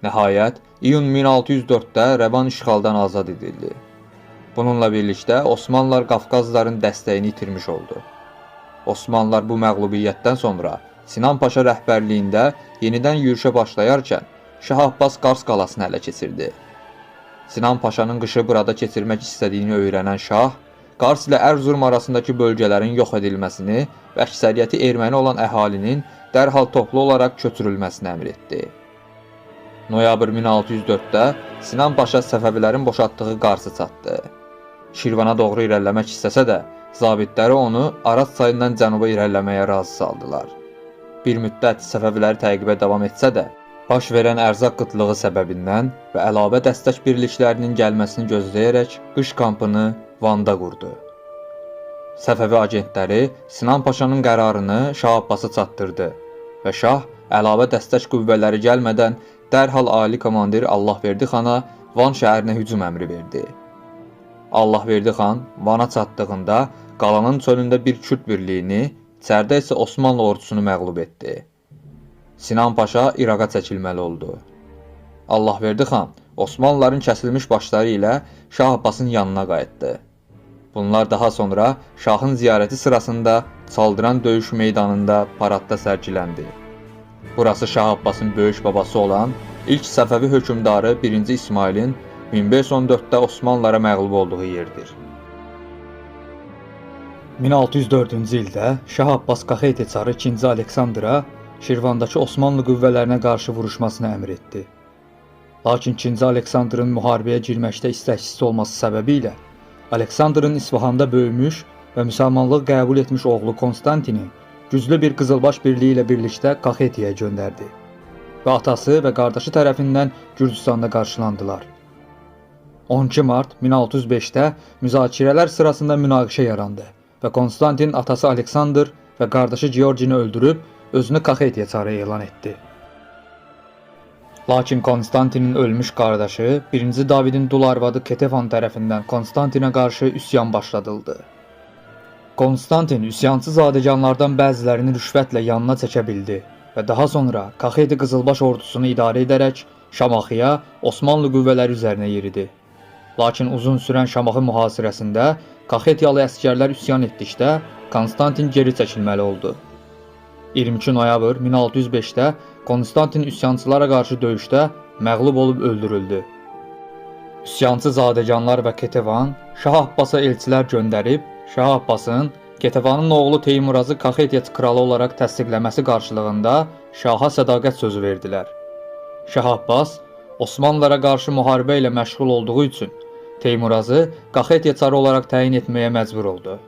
Nəhayət, iyun 1604-də Rəvan işğaldan azad edildi. Bununla birlikdə Osmanlılar Qafqazların dəstəyini itirmiş oldu. Osmanlılar bu məğlubiyyətdən sonra Sinan Paşa rəhbərliyində yenidən yürüşə başlayarkən Şah Abbas Qars qalasını ələ keçirdi. Sinan Paşanın qışı burada keçirmək istədiyini öyrənən Şah, Qars ilə Ərzurum arasındakı bölgələrin yox edilməsini və əksəriyyəti erməni olan əhalinin dərhal toplu olaraq köçürülməsini əmr etdi. Noyabr 1604-də Sinan Paşa Səfəvilərin boşaltdığı Qarsı çatdı. Şirvana doğru irəliləmək istəsə də, zabitləri onu Araz çayından cənuba irəliləməyə razı saldılar. Bir müddət Səfəviləri təqibə davam etsə də, baş verən ərzaq qıtlığı səbəbindən və əlavə dəstək birliklərinin gəlməsini gözləyərək qış kampını Van'da qurdu. Səfəvi agentləri Sinan Paşanın qərarını Şah Abbasa çatdırdı və Şah əlavə dəstək qüvvələri gəlmədən dərhal ali komandir Allahverdi xana Van şəhərinə hücum əmri verdi. Allahverdi xan Van'a çatdığında qalanın çölündə bir Kürd birliyini, içəridə isə Osmanlı ordusunu məğlub etdi. Sinan Paşa İraqa çəkilməli oldu. Allahverdi xan Osmanlıların kəsilmiş başları ilə Şah Abbasın yanına qayıtdı. Bunlar daha sonra şahın ziyarəti sırasında Çaldıran döyüş meydanında paradda sərgiləndi. Burası Şah Abbasın böyük babası olan ilk Səfəvi hökmdarı 1. İsmailin 1514-də Osmanlılara məğlub olduğu yerdir. 1604-cü ildə Şah Abbas Qaxeti çarı 2. Aleksandra Şirvandakı Osmanlı qüvvələrinə qarşı vuruşmasını əmr etdi. Lakin 2. Aleksandrın müharibəyə girməkdə istəksiz olması səbəbilə Aleksandrın İsfahanda böyümüş və müsəlmanlıq qəbul etmiş oğlu Konstantini güclü bir qızılbaş birliyi ilə birlikdə Qaxetiyə göndərdi və atası və qardaşı tərəfindən Gürcüstanda qarşılandılar. 12 mart 1605-də müzakirələr sırasında münaqişə yarandı və Konstantin atası Aleksandr və qardaşı Georgini öldürüb özünü Qaxetiyə çarı elan etdi. Lakin Konstantinin ölmüş qardaşı 1. Davidin dul arvadı Ketevan tərəfindən Konstantinə qarşı üsyan başladıldı. Konstantin üsyancı zadəganlardan bəzilərini rüşvətlə yanına çəkə bildi və daha sonra Qaxeti qızılbaş ordusunu idarə edərək Şamaxıya Osmanlı qüvvələri üzərinə yeridi. Lakin uzun sürən Şamaxı mühasirəsində Qaxetiyalı əsgərlər üsyan etdikdə Konstantin geri çəkilməli oldu. 22 noyabr 1605-də Konstantin üsyançılara qarşı döyüşdə məğlub olub öldürüldü. Üsyançı zadəganlar və Ketevan Şah Abbasa elçilər göndərib, Şah Abbasın Ketevanın oğlu Teymurazı Qaxetiya kralı olaraq təsdiqləməsi qarşılığında Şaha sədaqət sözü verdilər. Şah Abbas Osmanlılara qarşı müharibə ilə məşğul olduğu üçün Teymurazı Qaxetiya çarı olaraq təyin etməyə məcbur oldu.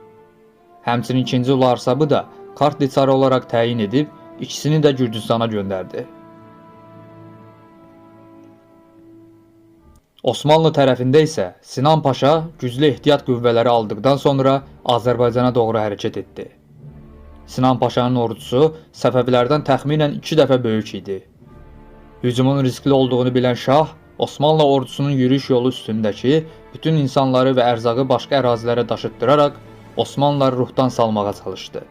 Həmçinin 2. Ularsabı da Kartli çarı olaraq təyin edib, ikisini də Gürcüstana göndərdi. Osmanlı tərəfində isə Sinan Paşa güclü ehtiyat qüvvələri aldıqdan sonra Azərbaycana doğru hərəkət etdi. Sinan Paşanın ordusu Səfəvilərdən təxminən 2 dəfə böyük idi. Hücumun riskli olduğunu bilən Şah, Osmanlı ordusunun yürüyüş yolu üstündəki bütün insanları və ərzağı başqa ərazilərə daşıtdıraraq Osmanlıları ruhdan salmağa çalışdı.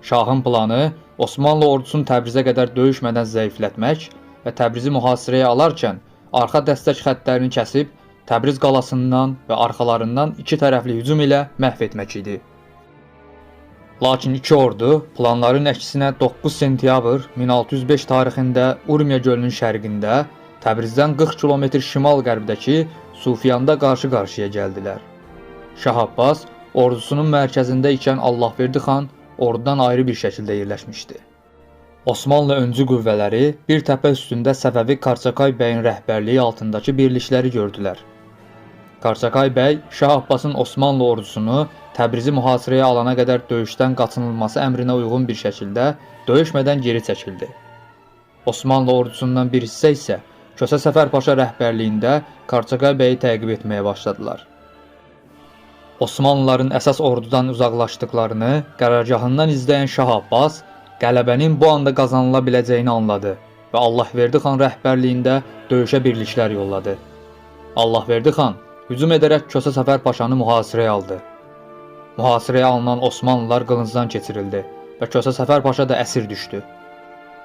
Şahın planı Osmanlı ordusunu Təbrizə qədər döyüşmədən zəiflətmək və Təbrizi mühasirəyə alarkən arxa dəstək xəttlərini kəsib Təbriz qalasından və arxalarından 2 tərəfli hücum ilə məhv etmək idi. Lakin iki ordu planların əksinə 9 sentyabr 1605 tarixində Urmiya gölünün şərqində Təbrizdən 40 km şimal-qərbdəki Sufiyanda qarşı-qarşıya gəldilər. Şah Abbas ordusunun mərkəzində ikən Allahverdi xan ordudan ayrı bir şəkildə yerləşmişdi. Osmanlı öncü qüvvələri bir təpə üstündə Səfəvi Karçakay bəyin rəhbərliyi altındakı birlikləri gördülər. Karçakay bəy Şah Abbasın Osmanlı ordusunu Təbrizi mühasirəyə alana qədər döyüşdən qaçınılması əmrinə uyğun bir şəkildə döyüşmədən geri çəkildi. Osmanlı ordusundan bir hissə isə Kösə Səfər Paşa rəhbərliyində Karçakay bəyi təqib etməyə başladılar. Osmanlıların əsas ordudan uzaqlaşdıqlarını qərargahından izləyən Şah Abbas qələbənin bu anda qazanıla biləcəyini anladı və Allahverdi xan rəhbərliyində döyüşə birliklər yolladı. Allahverdi xan hücum edərək Kösə Səfər Paşanı mühasirəyə aldı. Mühasirəyə alınan Osmanlılar qılıncdan keçirildi və Kösə Səfər Paşa da əsir düşdü.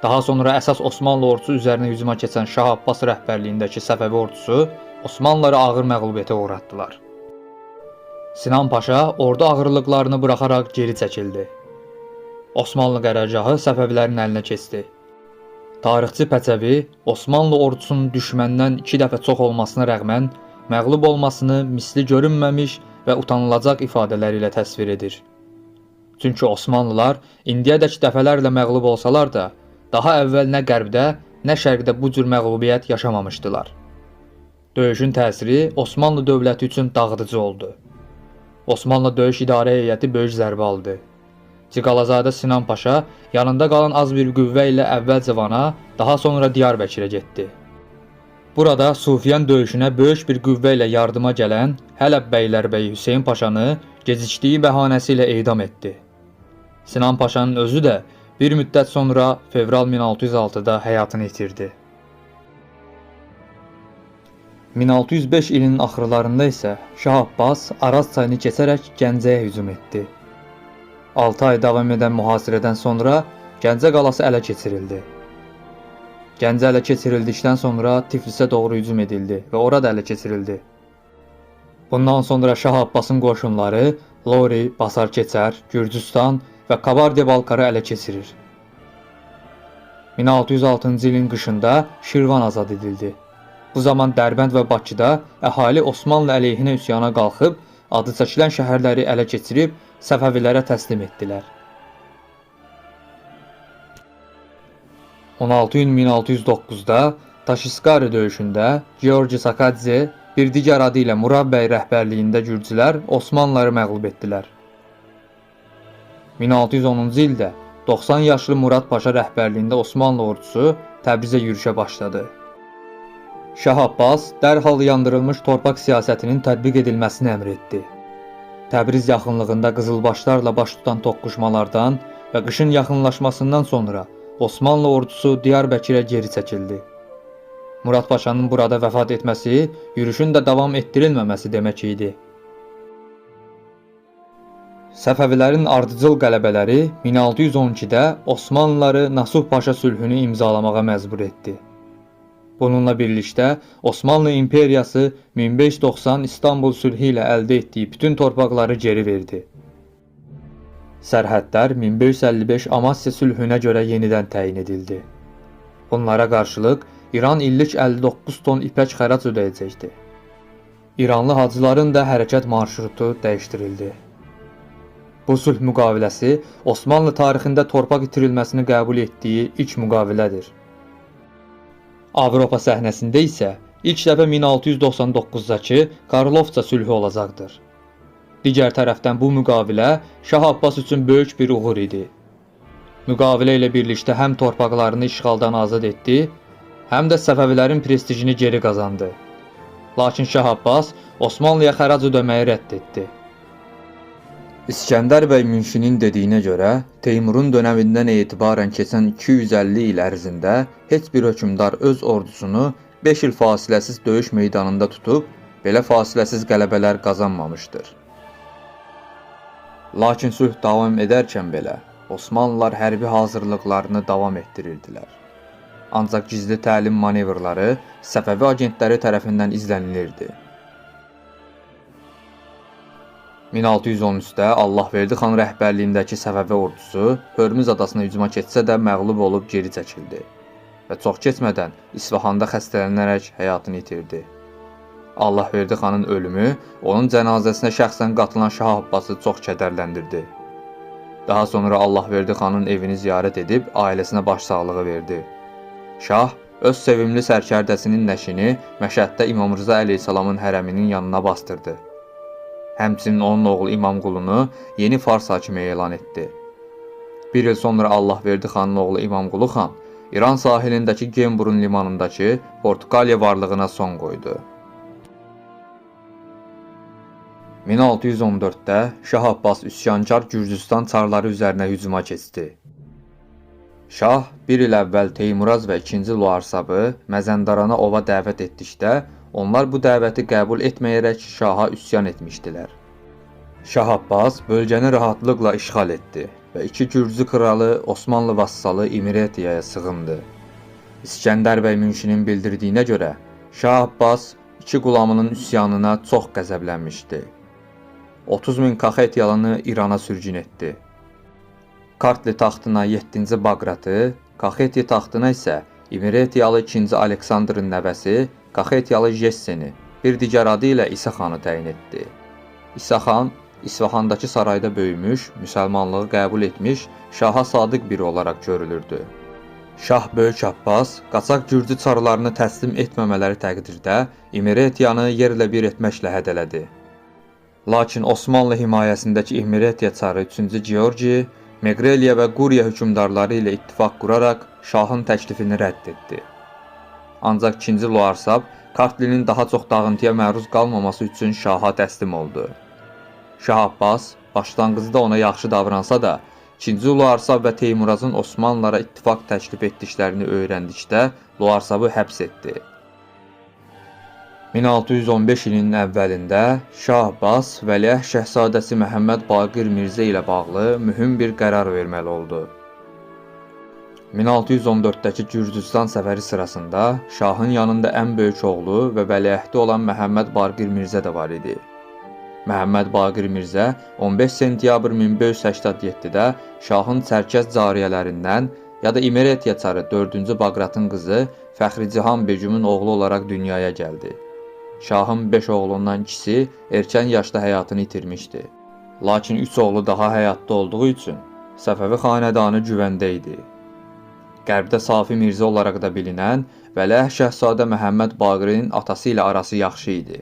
Daha sonra əsas Osmanlı ordusu üzərinə hücuma keçən Şah Abbas rəhbərliyindəki Səfəvi ordusu Osmanlıları ağır məğlubiyyətə uğratdılar. Sinan Paşa ordu ağırlıqlarını buraxaraq geri çəkildi. Osmanlı qərargahı Səfəvilərin əlinə keçdi. Tarixçi Pəçəvi Osmanlı ordusunun düşməndən 2 dəfə çox olmasına rəğmən məğlub olmasını misli görünməmiş və utanılacaq ifadələri ilə təsvir edir. Çünki Osmanlılar indiyədək dəfələrlə məğlub olsalar da, daha əvvəl nə qərbdə, nə şərqdə bu cür məğlubiyyət yaşamamışdılar. Döyüşün təsiri Osmanlı dövləti üçün dağıdıcı oldu. Osmanlı döyüş idarə heyəti böyük zərbə aldı. Ciqalazadə Sinan Paşa yanında qalan az bir qüvvə ilə əvvəlcə Vana, daha sonra Diyarbəkirə getdi. Burada Sufiyan döyüşünə böyük bir qüvvə ilə yardıma gələn Hələb bəylərbəyi Hüseyn Paşanı gecikdiyi bəhanəsi ilə edam etdi. Sinan Paşanın özü də bir müddət sonra fevral 1606-da həyatını itirdi. 1605 ilinin axırlarında isə Şah Abbas Araz çayını keçərək Gəncəyə hücum etdi. 6 ay davam edən mühasirədən sonra Gəncə qalası ələ keçirildi. Gəncə ələ keçirildikdən sonra Tiflisə doğru hücum edildi və orada ələ keçirildi. Bundan sonra Şah Abbasın qoşunları Lori, Basar Keçər, Gürcüstan və Kabardiya-Balkarı ələ keçirir. 1606-cı ilin qışında Şirvan azad edildi. Bu zaman Dərbənd və Bakıda əhali Osmanlı əleyhinə üsyana qalxıb, adı çəkilən şəhərləri ələ keçirib Səfəvilərə təslim etdilər. 16 iyun 1609-da Taşiskari döyüşündə Georgi Sakadze, bir digər adı ilə Murad bəy rəhbərliyində Gürcülər Osmanlıları məğlub etdilər. 1610-cu ildə 90 yaşlı Murad Paşa rəhbərliyində Osmanlı ordusu Təbrizə yürüşə başladı. Şah Abbas dərhal yandırılmış torpaq siyasətinin tətbiq edilməsini əmr etdi. Təbriz yaxınlığında qızılbaşlarla baş tutan toqquşmalardan və qışın yaxınlaşmasından sonra Osmanlı ordusu Diyarbəkirə geri çəkildi. Murad Paşanın burada vəfat etməsi, yürüşün də davam etdirilməməsi demək idi. Səfəvilərin ardıcıl qələbələri 1612-də Osmanlıları Nasuh Paşa sülhünü imzalamağa məcbur etdi. Bununla birlikdə Osmanlı İmperiyası 1590 İstanbul sülhü ilə əldə etdiyi bütün torpaqları geri verdi. Sərhədlər 1555 Amasya sülhünə görə yenidən təyin edildi. Bunlara qarşılıq İran illik 59 ton ipək xərac ödəyəcəkdi. İranlı hacıların da hərəkət marşrutu dəyişdirildi. Bu sülh müqaviləsi Osmanlı tarixində torpaq itirilməsini qəbul etdiyi ilk müqavilədir. Avropa səhnəsində isə ilk dəfə 1699-dakı Karlofça sülhü olacaqdır. Digər tərəfdən bu müqavilə Şah Abbas üçün böyük bir uğur idi. Müqavilə ilə birlikdə həm torpaqlarını işğaldan azad etdi, həm də Səfəvilərin prestijini geri qazandı. Lakin Şah Abbas Osmanlıya xərac ödəməyi rədd etdi. İskəndər bəy Münşinin dediyinə görə, Teymurun dönəmindən etibarən keçən 250 il ərzində heç bir hökmdar öz ordusunu 5 il fasiləsiz döyüş meydanında tutub, belə fasiləsiz qələbələr qazanmamışdır. Lakin sülh davam edərkən belə, Osmanlılar hərbi hazırlıqlarını davam etdirirdilər. Ancaq gizli təlim manevrları Səfəvi agentləri tərəfindən izlənilirdi. 1613-də Allahverdi xan rəhbərliyindəki Səfəvi ordusu Hörmüz adasına hücuma keçsə də məğlub olub geri çəkildi və çox keçmədən İsfahanda xəstələnərək həyatını itirdi. Allahverdi xanın ölümü onun cənazəsinə şəxsən qatılan Şah Abbası çox kədərləndirdi. Daha sonra Allahverdi xanın evini ziyarət edib ailəsinə başsağlığı verdi. Şah öz sevimli sərkərdəsinin nəşini Məşəddə İmam Rıza əleyhissalamın hərəminin yanına bastırdı. Həmçinin onun oğlu İmamqulunu yeni Fars hakimi elan etdi. Bir il sonra Allahverdi xanın oğlu İmamqulu xan İran sahilindəki Gemburun limanındakı Portuqaliya varlığına son qoydu. 1614-də Şah Abbas üsyankar Gürcüstan çarları üzərinə hücuma keçdi. Şah bir il əvvəl Teymuraz və 2-ci Luarsabı Məzəndarana ova dəvət etdikdə, onlar bu dəvəti qəbul etməyərək şaha üsyan etmişdilər. Şah Abbas bölgəni rahatlıqla işğal etdi və 2 Gürcü kralı Osmanlı vassalı İmiretiyaya sığındı. İskəndər bəy Münşinin bildirdiyinə görə, Şah Abbas 2 qulamının üsyanına çox qəzəblənmişdi. 30.000 Kaxetiyalını İrana sürgün etdi. Kartli taxtına 7-ci Baqratı, Kaxeti taxtına isə İmiretiyalı 2-ci Aleksandrın nəvəsi Kaxetiyalı Jesseni, bir digər adı ilə İsa xanı təyin etdi. İsa xan İsfahandakı sarayda böyümüş, müsəlmanlığı qəbul etmiş, şaha sadiq biri olaraq görülürdü. Şah Böyük Abbas qaçaq Gürcü çarlarını təslim etməmələri təqdirdə İmiretiyanı yerlə bir etməklə hədələdi. Lakin Osmanlı himayəsindəki İmiretiya çarı 3-cü Georgi, Meqreliya və Quriya hökmdarları ilə ittifaq quraraq şahın təklifini rədd etdi. Ancaq 2-ci Luarsab Kartlinin daha çox dağıntıya məruz qalmaması üçün şaha təslim oldu. Şah Abbas başlanğıcda ona yaxşı davransa da, 2-ci Luarsab və Teymurazın Osmanlılara ittifaq təklif etdiklərini öyrəndikdə Luarsabı həbs etdi. 1615 ilinin əvvəlində Şah Abbas Vəliəhd şəhzadəsi Məhəmməd Baqir Mirzə ilə bağlı mühüm bir qərar verməli oldu. 1614-dəki Gürcüstan səfəri sırasında şahın yanında ən böyük oğlu və vəliəhdi olan Məhəmməd Baqir Mirzə də var idi. Məhəmməd Baqir Mirzə 15 sentyabr 1587-də şahın çərkəz cariyələrindən ya da İmeretiya çarı 4-cü Baqratın qızı Fəxricihan Begümün oğlu olaraq dünyaya gəldi. Şahın 5 oğlundan ikisi erkən yaşda həyatını itirmişdi. Lakin 3 oğlu daha həyatda olduğu üçün Səfəvi xanədanı güvəndə idi. Qərbdə Safi Mirzə olaraq da bilinən Vəlih Şəhzadə Məhəmməd Baqirin atası ilə arası yaxşı idi.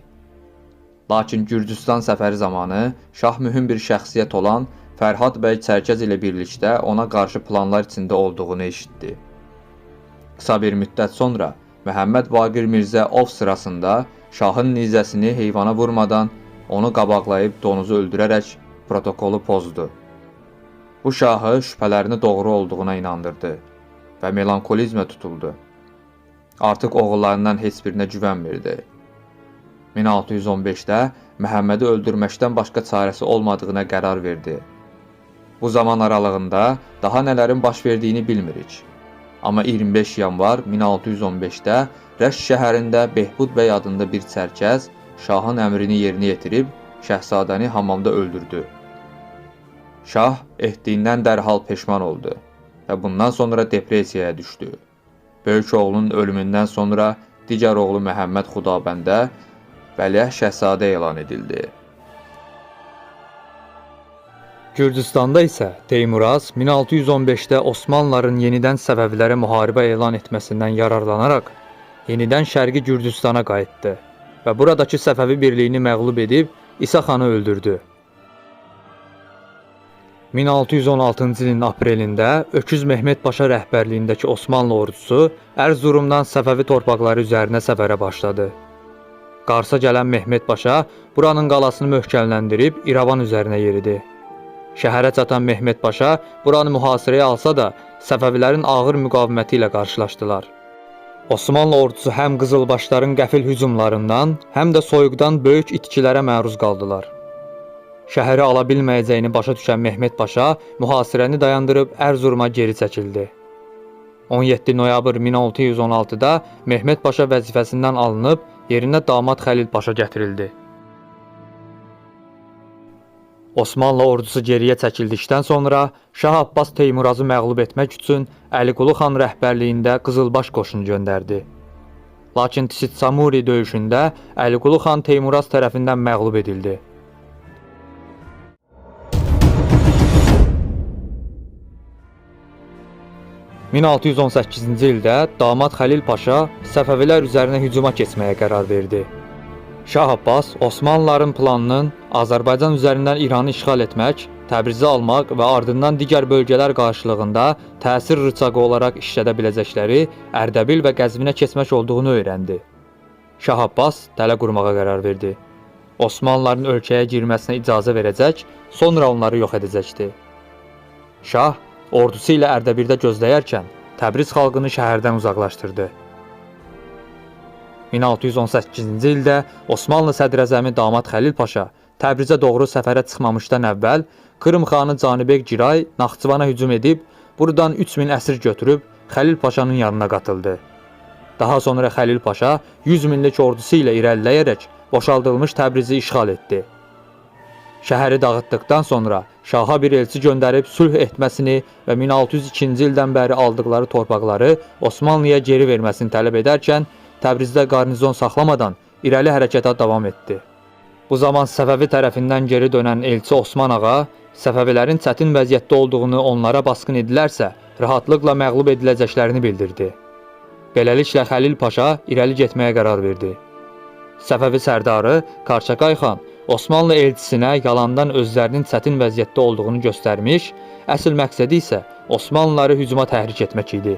Lakin Gürcüstan səfəri zamanı şah mühüm bir şəxsiyyət olan Fərhad bəy Çərkəz ilə birlikdə ona qarşı planlar içində olduğunu eşitdi. Qısa bir müddət sonra Məhəmməd Baqir Mirzə ov sırasında şahın nizəsini heyvana vurmadan onu qabaqlayıb donuzu öldürərək protokolu pozdu. Bu şahı şübhələrini doğru olduğuna inandırdı və melankolizmə tutuldu. Artıq oğullarından heç birinə güvənmirdi. 1615-də Məhəmmədi öldürməkdən başqa çarəsi olmadığına qərar verdi. Bu zaman aralığında daha nələrin baş verdiyini bilmirik. Amma 25 yanvar 1615-də Rəşt şəhərində Behbud bəy adında bir çərkəz şahın əmrini yerinə yetirib şəhzadəni hamamda öldürdü. Şah etdiyindən dərhal peşman oldu və bundan sonra depressiyaya düşdü. Böyük oğlunun ölümündən sonra digər oğlu Məhəmməd Xudabəndə Vəlih Şəhzadə elan edildi. Gürcüstanda isə Teymuraz 1615-də Osmanlıların yenidən Səfəvilərə müharibə elan etməsindən yararlanaraq yenidən Şərqi Gürcüstana qayıtdı və buradakı Səfəvi birliyini məğlub edib İsa xanı öldürdü. 1616-cı ilin aprelində Öküz Mehmet Paşa rəhbərliyindəki Osmanlı ordusu Ərzurumdan Səfəvi torpaqları üzərinə səfərə başladı. Qarsa gələn Mehmet Paşa buranın qalasını möhkəmləndirib İrəvan üzərinə yeridi. Şəhərə çatan Mehmet Paşa buranı mühasirəyə alsa da Səfəvilərin ağır müqaviməti ilə qarşılaşdılar. Osmanlı ordusu həm qızılbaşların qəfil hücumlarından, həm də soyuqdan böyük itkilərə məruz qaldılar. Şəhəri ala bilməyəcəyini başa düşən Mehmet Paşa mühasirəni dayandırıb Ərzuruma geri çəkildi. 17 noyabr 1616-da Mehmet Paşa vəzifəsindən alınıb yerinə damad Xəlil Paşa gətirildi. Osmanlı ordusu geriyə çəkildikdən sonra Şah Abbas Teymurazı məğlub etmək üçün Əliqulu xan rəhbərliyində Qızılbaş qoşunu göndərdi. Lakin Tisit Samuri döyüşündə Əliqulu xan Teymuraz tərəfindən məğlub edildi. (1618-ci ildə damad Xəlil Paşa Səfəvilər üzərinə hücuma keçməyə qərar verdi. Şah Abbas Osmanlıların planının Azərbaycan üzərindən İranı işğal etmək, Təbrizi almaq və ardından digər bölgələr qarşılığında təsir rıçaqı olaraq işlədə biləcəkləri Ərdəbil və Qəzvinə keçmək olduğunu öyrəndi. Şah Abbas dələ qurmağa qərar verdi. Osmanlıların ölkəyə girməsinə icazə verəcək, sonra onları yox edəcəkdi. Şah ordusu ilə Ərdəbildə gözləyərkən Təbriz xalqını şəhərdən uzaqlaşdırdı. 1618-ci ildə Osmanlı sədrəzəmi damad Xəlil Paşa Təbrizə doğru səfərə çıxmamışdan əvvəl Kırım xanı Canibek Giray Naxçıvana hücum edib, buradan 3000 əsir götürüb Xəlil Paşanın yanına qatıldı. Daha sonra Xəlil Paşa 100 minlik ordusu ilə irəliləyərək boşaldılmış Təbrizi işğal etdi. Şəhəri dağıtdıqdan sonra şaha bir elçi göndərib sülh etməsini və 1602-ci ildən bəri aldıqları torpaqları Osmanlıya geri verməsini tələb edərkən Təbrizdə qarnizon saxlamadan irəli hərəkata davam etdi. Bu zaman Səfəvi tərəfindən geri dönən elçi Osman ağa Səfəvilərin çətin vəziyyətdə olduğunu, onlara basqın edilərsə rahatlıqla məğlub ediləcəklərini bildirdi. Beləliklə Xəlil Paşa irəli getməyə qərar verdi. Səfəvi sərdarı Karçakay xan Osmanlı elçisinə yalandan özlərinin çətin vəziyyətdə olduğunu göstərmiş, əsl məqsədi isə Osmanlıları hücuma təhrik etmək idi.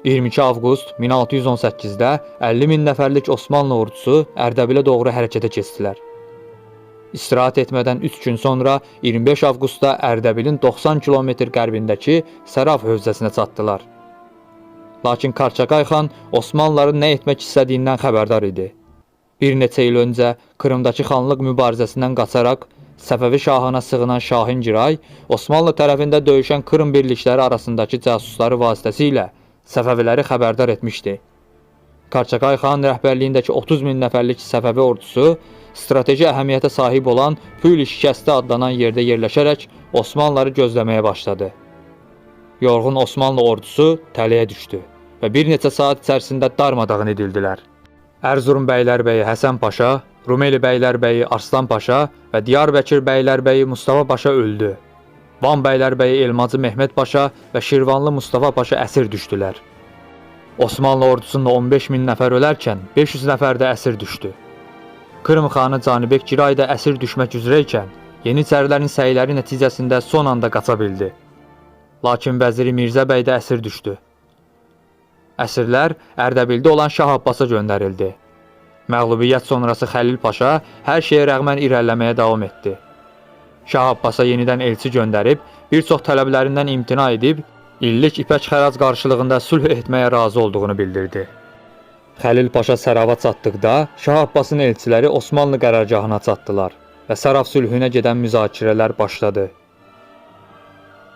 22 avqust 1618-də 50 min nəfərlik Osmanlı ordusu Ərdəbilə doğru hərəkətə keçdilər. İstirahat etmədən 3 gün sonra 25 avqustda Ərdəbilin 90 kilometr qərbindəki Səraf hövzəsinə çatdılar. Lakin Karçakay xan Osmanlıların nə etmək istədiyindən xəbərdar idi. Bir neçə il öncə Krımdakı xanlıq mübarizəsindən qaçaraq Səfəvi şahına sığınan Şahin Giray, Osmanlı tərəfində döyüşən Krım birlikləri arasındakı casusları vasitəsilə Səfəviləri xəbərdar etmişdi. Karçakay xan rəhbərliyindəki 30 min nəfərlik Səfəvi ordusu strateji əhəmiyyətə sahib olan Püli şikəsti adlanan yerdə yerləşərək Osmanlıları gözləməyə başladı. Yorğun Osmanlı ordusu tələyə düşdü və bir neçə saat içərisində darmadağın edildilər. Ərzurum bəylərbəyi Həsən Paşa, Rumeli bəylərbəyi Arslan Paşa və Diyarbəkir bəylərbəyi Mustafa Paşa öldü. Van bəylərbəyi Elmacı Mehmet Paşa və Şirvanlı Mustafa Paşa əsir düşdülər. Osmanlı ordusunda 15 min nəfər ölərkən 500 nəfər də əsir düşdü. Krım xanı Canibek Giray da əsir düşmək üzrəykən Yeniçərilərin səyləri nəticəsində son anda qaça bildi. Lakin vəziri Mirzə bəy də əsir düşdü. Əsirlər Ərdəbildə olan Şah Abbasa göndərildi. Məğlubiyyət sonrası Xəlil Paşa hər şeyə rəğmən irəliləməyə davam etdi. Şah Abbasa yenidən elçi göndərib, bir çox tələblərindən imtina edib, illik ipək xərac qarşılığında sülh etməyə razı olduğunu bildirdi. Xəlil Paşa Sərava çatdıqda Şah Abbasın elçiləri Osmanlı qərargahına çatdılar və Səraf sülhünə gedən müzakirələr başladı.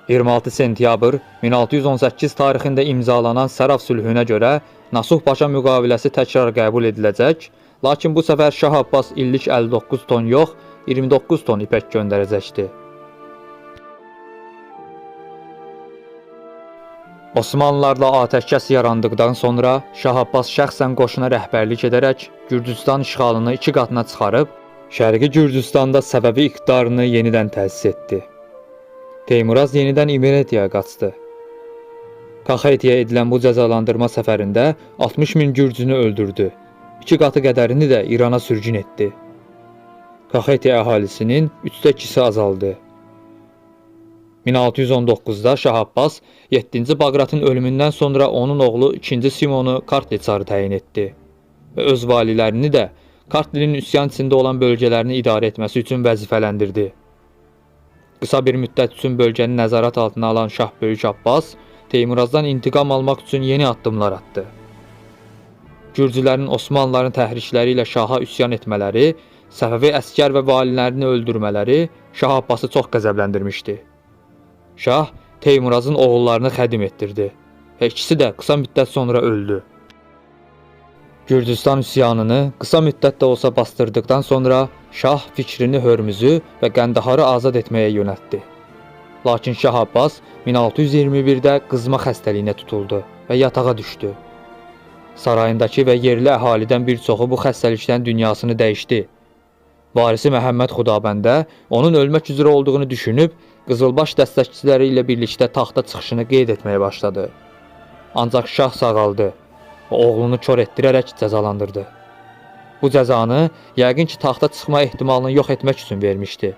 26 sentyabr 1618 tarixində imzalanan Səraf sülhünə görə Nasuh Paşa müqaviləsi təkrar qəbul ediləcək, lakin bu səfər Şah Abbas illik 59 ton yox, 29 ton ipək göndərəcəkdi. Osmanlılarla atəşkəs yarandıqdan sonra Şah Abbas şəxsən qoşuna rəhbərlik edərək Gürcüstan işğalını 2 qatına çıxarıb, Şərqi Gürcüstanda Səfəvi iqtidarını yenidən təsis etdi. Teymuraz yenidən İmeretiyə qaçdı. Kaxetiyə edilən bu cəzalandırma səfərində 60 min Gürcünü öldürdü. 2 qatı qədərini də İrana sürgün etdi. Kaxetiyə əhalisinin 3/2-si azaldı. 1619-da Şah Abbas 7-ci Bağratın ölümündən sonra onun oğlu 2-ci Simonu Kartliçarı təyin etdi və öz valilərini də Kartlinin üsyan içində olan bölgələrini idarə etməsi üçün vəzifələndirdi. Qısa bir müddət üçün bölgəni nəzarət altına alan Şah Böyük Abbas, Teymurazdan intiqam almaq üçün yeni addımlar atdı. Gürcülərin Osmanlıların təhrikləri ilə Şaha üsyan etmələri, Səfəvi əskər və valilərini öldürmələri Şah Abbası çox qəzəbləndirmişdi. Şah Teymurazın oğullarını xədim etdirdi və ikisi də qısa müddət sonra öldü. Gürcüstan üsyanını qısa müddət də olsa bastırdıqdan sonra Şah fikrini Hörmüzü və Qəndaharı azad etməyə yönəltdi. Lakin Şah Abbas 1621-də qızma xəstəliyinə tutuldu və yatağa düşdü. Sarayındakı və yerli əhalidən bir çoxu bu xəstəlikdən dünyasını dəyişdi. Varisi Məhəmməd Xudabəndə onun ölmək üzrə olduğunu düşünüb, Qızılbaş dəstəkçiləri ilə birlikdə taxta çıxışını qeyd etməyə başladı. Ancaq Şah sağaldı və oğlunu kör etdirərək cəzalandırdı. Bu cəzanı yəqin ki taxta çıxma ehtimalını yox etmək üçün vermişdi.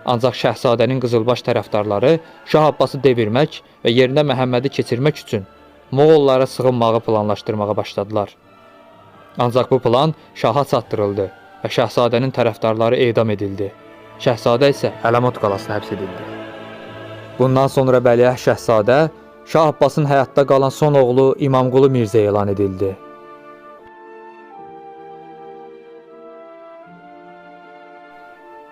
Ancaq Şəhzadənin Qızılbaş tərəfdarları Şah Abbası devirmək və yerinə Məhəmmədi keçirmək üçün Moğollara sığınmağı planlaşdırmağa başladılar. Ancaq bu plan Şaha çatdırıldı və Şəhzadənin tərəfdarları edam edildi. Şəhzadə isə Əlamot qalasına həbs edildi. Bundan sonra Vəliəhd Şəhzadə Şah Abbasın həyatda qalan son oğlu İmamqulu Mirzə elan edildi.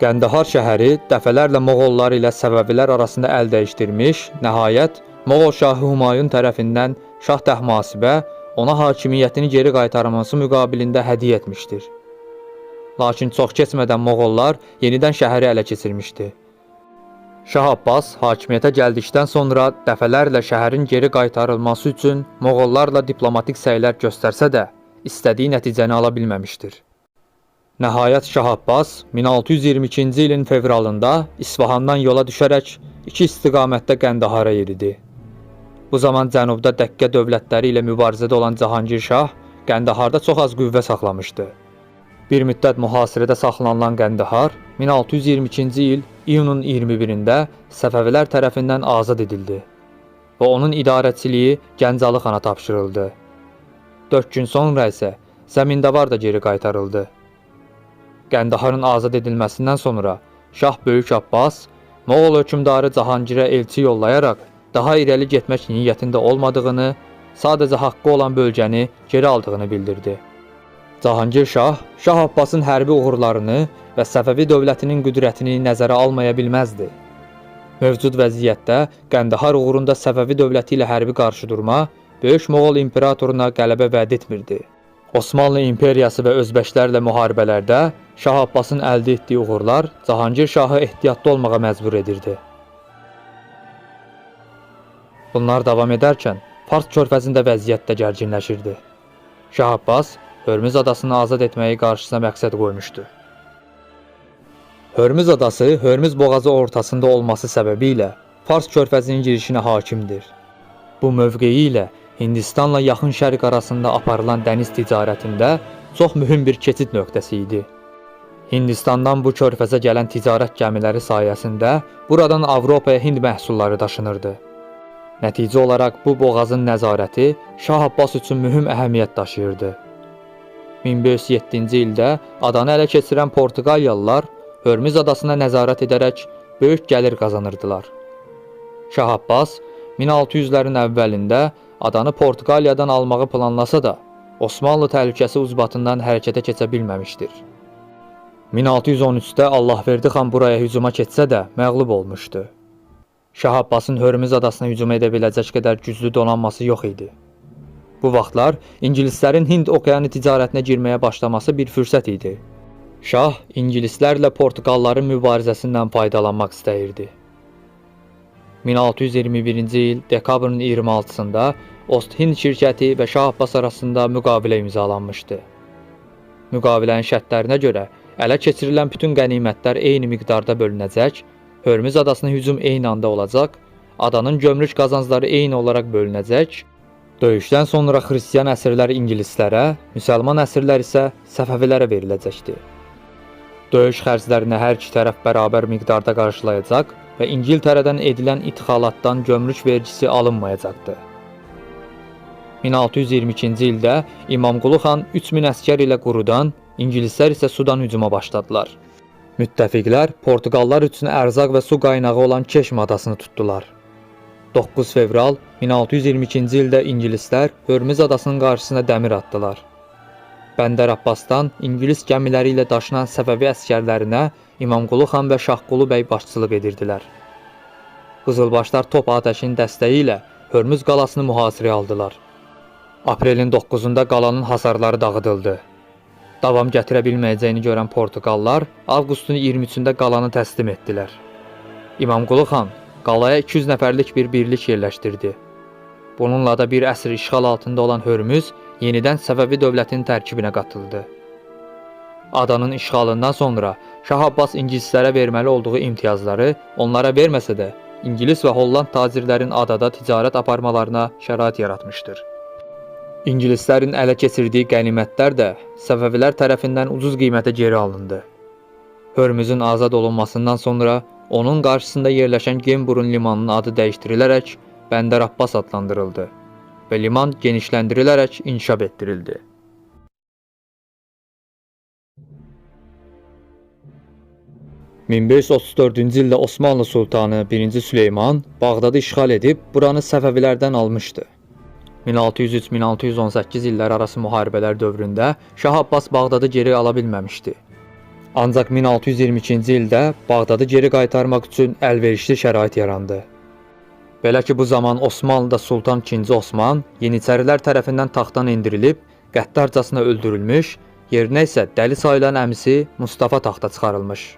Qəndahar şəhəri dəfələrlə Moğollar ilə Səfəvilər arasında əl dəyişdirmiş, nəhayət Moğol şahı Humayun tərəfindən Şah Təhmasibə ona hakimiyyətini geri qaytarması müqabilində hədiyyə etmişdir. Lakin çox keçmədən Moğollar yenidən şəhəri ələ keçirmişdi. Şah Abbas hakimiyyətə gəldikdən sonra dəfələrlə şəhərin geri qaytarılması üçün Moğollarla diplomatik səylər göstərsə də, istədiyi nəticəni ala bilməmişdir. Nəhayət Şah Abbas 1622-ci ilin fevralında İsfahandan yola düşərək 2 istiqamətdə Qəndahara yeridi. Bu zaman cənubda Dəkkə dövlətləri ilə mübarizədə olan Cahangir Şah Qəndaharda çox az qüvvə saxlamışdı. Bir müddət mühasirədə saxlanılan Qəndahar 1622-ci il iyunun 21-də Səfəvilər tərəfindən azad edildi və onun idarəçiliyi Gəncalı xana tapşırıldı. 4 gün sonra isə Zəmindavar da geri qaytarıldı. Qəndaharın azad edilməsindən sonra Şah Böyük Abbas Moğol hökmdarı Cahangirə elçi yollayaraq daha irəli getmək niyyətində olmadığını, sadəcə haqqı olan bölgəni geri aldığını bildirdi. Cahangir Şah, Şah Abbasın hərbi uğurlarını və Səfəvi dövlətinin qüdrətini nəzərə almaya bilməzdi. Mövcud vəziyyətdə Qəndahar uğrunda Səfəvi dövləti ilə hərbi qarşıdurma Böyük Moğol imperatoruna qələbə vəd etmirdi. Osmanlı imperiyası və özbəklərlə müharibələrdə Şah Abbasın əldə etdiyi uğurlar Cahangir şahı ehtiyatlı olmağa məcbur edirdi. Bunlar davam edərkən Fars körfəzində vəziyyət də gərginləşirdi. Şah Abbas Hörmüz adasını azad etməyi qarşısına məqsəd qoymuşdu. Hörmüz adası Hörmüz boğazı ortasında olması səbəbilə Fars körfəzinin girişinə hakimdir. Bu mövqeyi ilə Hindistanla yaxın şərq arasında aparılan dəniz ticarətində çox mühüm bir keçid nöqtəsi idi. Hindistandan bu körfəzə gələn ticarət gəmiləri sayəsində buradan Avropaya Hind məhsulları daşınırdı. Nəticə olaraq bu boğazın nəzarəti Şah Abbas üçün mühüm əhəmiyyət daşıyırdı. 1507-ci ildə adanı ələ keçirən Portuqaliyalılar Hörmüz adasına nəzarət edərək böyük gəlir qazanırdılar. Şah Abbas 1600-lərin əvvəlində adanı Portuqaliyadan almağı planlasa da, Osmanlı təhlükəsi ucbatından hərəkətə keçə bilməmişdir. 1613-də Allahverdi xan buraya hücuma keçsə də məğlub olmuşdu. Şah Abbasın Hörmüz adasına hücum edə biləcək qədər güclü donanması yox idi. Bu vaxtlar İngilislərin Hind okeanı ticarətinə girməyə başlaması bir fürsət idi. Şah İngilislərlə Portuqalların mübarizəsindən faydalanmaq istəyirdi. 1621-ci il dekabrın 26-sında Ost-Hind şirkəti və Şah Abbas arasında müqavilə imzalanmışdı. Müqavilənin şərtlərinə görə ələ keçirilən bütün qənimətlər eyni miqdarda bölünəcək, Hörmüz adasına hücum eyni anda olacaq, adanın gömrük qazancları eyni olaraq bölünəcək, döyüşdən sonra xristian əsirlər ingilislərə, müsəlman əsirlər isə Səfəvilərə veriləcəkdi. Döyüş xərclərini hər iki tərəf bərabər miqdarda qarşılayacaq və İngiltərədən edilən ixalatdan gömrük vergisi alınmayacaqdı. 1622-ci ildə İmamqulu xan 3000 əsgər ilə qurudan, İngilislər isə sudan hücuma başladılar. Müttəfiqlər Portuqallar üçün ərzaq və su qaynağı olan Keşm adasını tutdular. 9 fevral 1622-ci ildə İngilislər Hörmüz adasının qarşısına dəmir atdılar. Bəndər Abbasdan İngilis gəmiləri ilə daşınan Səfəvi əsgərlərinə İmamqulu xan və Şahqulu bəy başçılıq edirdilər. Qızılbaşlar top atəşinin dəstəyi ilə Hörmüz qalasını mühasirəyə aldılar. Aprelin 9-da qalanın hasarları dağıdıldı. Davam gətirə bilməyəcəyini görən Portuqallar avqustun 23-də qalanı təslim etdilər. İmamqulu xan qalaya 200 nəfərlik bir birlik yerləşdirdi. Bununla da bir əsr işğal altında olan Hörmüz yenidən Səfəvi dövlətinin tərkibinə qatıldı. Adanın işğalından sonra Şah Abbas ingilislərə verməli olduğu imtiyazları onlara verməsə də İngilis və Holland tacirlərin adada ticarət aparmalarına şərait yaratmışdır. İngilislərin ələ keçirdiyi qənimətlər də Səfəvilər tərəfindən ucuz qiymətə geri alındı. Hörmüzün azad olunmasından sonra onun qarşısında yerləşən Gemburun limanının adı dəyişdirilərək Bəndər Abbas adlandırıldı və liman genişləndirilərək inkişaf etdirildi. ...1534-cü ildə Osmanlı Sultanı 1. Süleyman Bağdadı işğal edib buranı Səfəvilərdən almışdı. 1603-1618 illər arası müharibələr dövründə Şah Abbas Bağdadı geri ala bilməmişdi. Ancaq 1622-ci ildə Bağdadı geri qaytarmaq üçün əlverişli şərait yarandı. Belə ki, bu zaman Osmanlıda Sultan II. Osman Yeniçərilər tərəfindən taxtdan indirilib, qəddarcasına öldürülmüş, yerinə isə dəli sayılan əmisi Mustafa taxta çıxarılmış.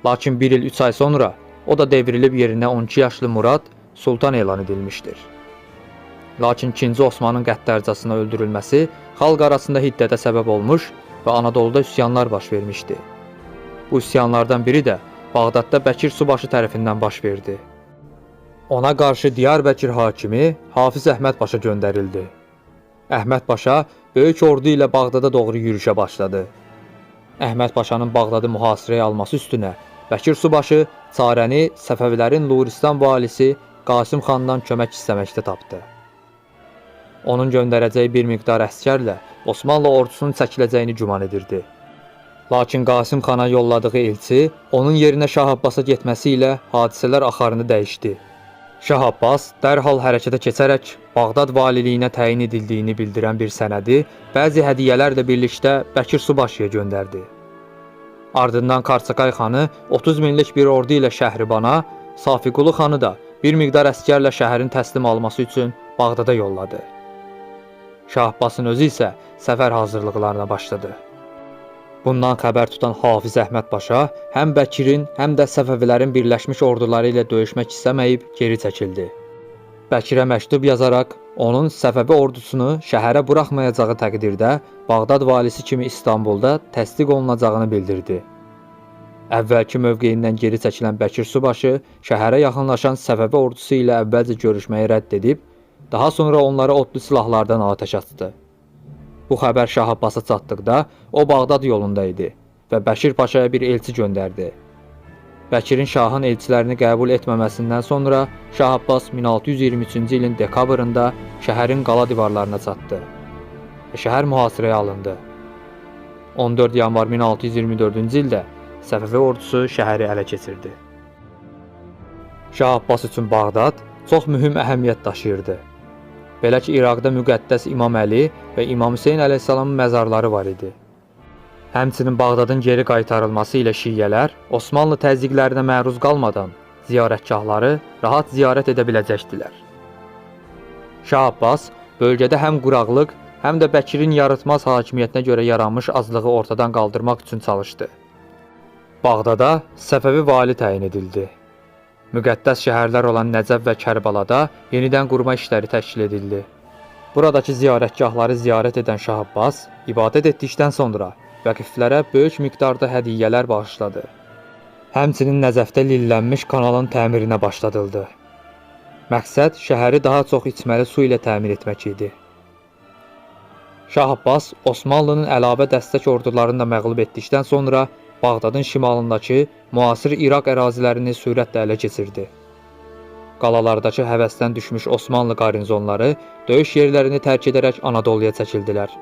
Lakin 1 il 3 ay sonra o da devrilib yerinə 12 yaşlı Murad Sultan elan edilmişdir. Lakin II. Osmanın qəddarcasına öldürülməsi xalq arasında hiddətə səbəb olmuş və Anadoluda üsyanlar baş vermişdi. Bu üsyanlardan biri də Bağdadda Bəkir Subaşı tərəfindən baş verdi. Ona qarşı Diyarbəkir hakimi Hafiz Əhməd Paşa göndərildi. Əhməd Paşa böyük ordu ilə Bağdada doğru yürüşə başladı. Əhməd Paşanın Bağdadı mühasirəyə alması üstünə Bəkir Subaşı çarəni Səfəvilərin Luristan valisi Qasım xandan kömək istəməkdə tapdı. Onun göndərəcəyi bir miqdar əsgərlə Osmanlı ordusunun çəkiləcəyini güman edirdi. Lakin Qasım xana yolladığı elçi onun yerinə Şah Abbasa getməsi ilə hadisələr axarını dəyişdi. Şah Abbas dərhal hərəkətə keçərək Bağdad valiliyinə təyin edildiyini bildirən bir sənədi bəzi hədiyyələrlə birlikdə Bəkir Subaşıya göndərdi. Ardından Karçakay xanı 30 minlik bir ordu ilə Şəhribana, Safiqulu xanı da bir miqdar əsgərlə şəhərin təslim alması üçün Bağdada yolladı. Şah Abbasın özü isə səfər hazırlıqlarına başladı. Bundan xəbər tutan Hafiz Əhməd Paşa həm Bəkirin, həm də Səfəvilərin birləşmiş orduları ilə döyüşmək istəməyib geri çəkildi. Bəkirə məktub yazaraq onun Səfəvi ordusunu şəhərə buraxmayacağı təqdirdə Bağdad valisi kimi İstanbulda təsdiq olunacağını bildirdi. Əvvəlki mövqeyindən geri çəkilən Bəkir subaşı şəhərə yaxınlaşan Səfəvi ordusu ilə əvvəlcə görüşməyi rədd edib, daha sonra onlara odlu silahlardan atəş açdı. Bu xəbər Şah Abbasa çatdıqda o Bağdad yolunda idi və Bəkir Paşaya bir elçi göndərdi. Bəkirin şahın elçilərini qəbul etməməsindən sonra Şah Abbas 1623-cü ilin dekabrında şəhərin qala divarlarına çatdı və şəhər mühasirəyə alındı. 14 yanvar 1624-cü ildə Səfəvi ordusu şəhəri ələ keçirdi. Şah Abbas üçün Bağdad çox mühüm əhəmiyyət daşıyırdı. Belə ki, İraqda müqəddəs İmam Əli və İmam Hüseyn əleyhissalamın məzarları var idi. Həmçinin Bağdadın geri qaytarılması ilə şiyyələr Osmanlı təzyiqlərinə məruz qalmadan ziyarətgahları rahat ziyarət edə biləcəkdilər. Şah Abbas bölgədə həm quraqlıq, həm də Bəkirin yaratmaz hakimiyyətinə görə yaranmış azlığı ortadan qaldırmaq üçün çalışdı. Bağdada Səfəvi vali təyin edildi. Müqəddəs şəhərlər olan Nəcəf və Kərbalada yenidən qurma işləri təşkil edildi. Buradakı ziyarətgahları ziyarət edən Şah Abbas ibadət etdikdən sonra vəqiflərə böyük miqdarda hədiyyələr bağışladı. Həmçinin Nəcəfdə lillənmiş kanalın təmirinə başladıldı. Məqsəd şəhəri daha çox içməli su ilə təmin etmək idi. Şah Abbas Osmanlının əlavə dəstək ordularını da məğlub etdikdən sonra Bağdadın şimalındakı müasir İraq ərazilərini sürətlə ələ keçirdi. Qalalardakı həvəsdən düşmüş Osmanlı qarnizonları döyüş yerlərini tərk edərək Anadoluya çəkildilər.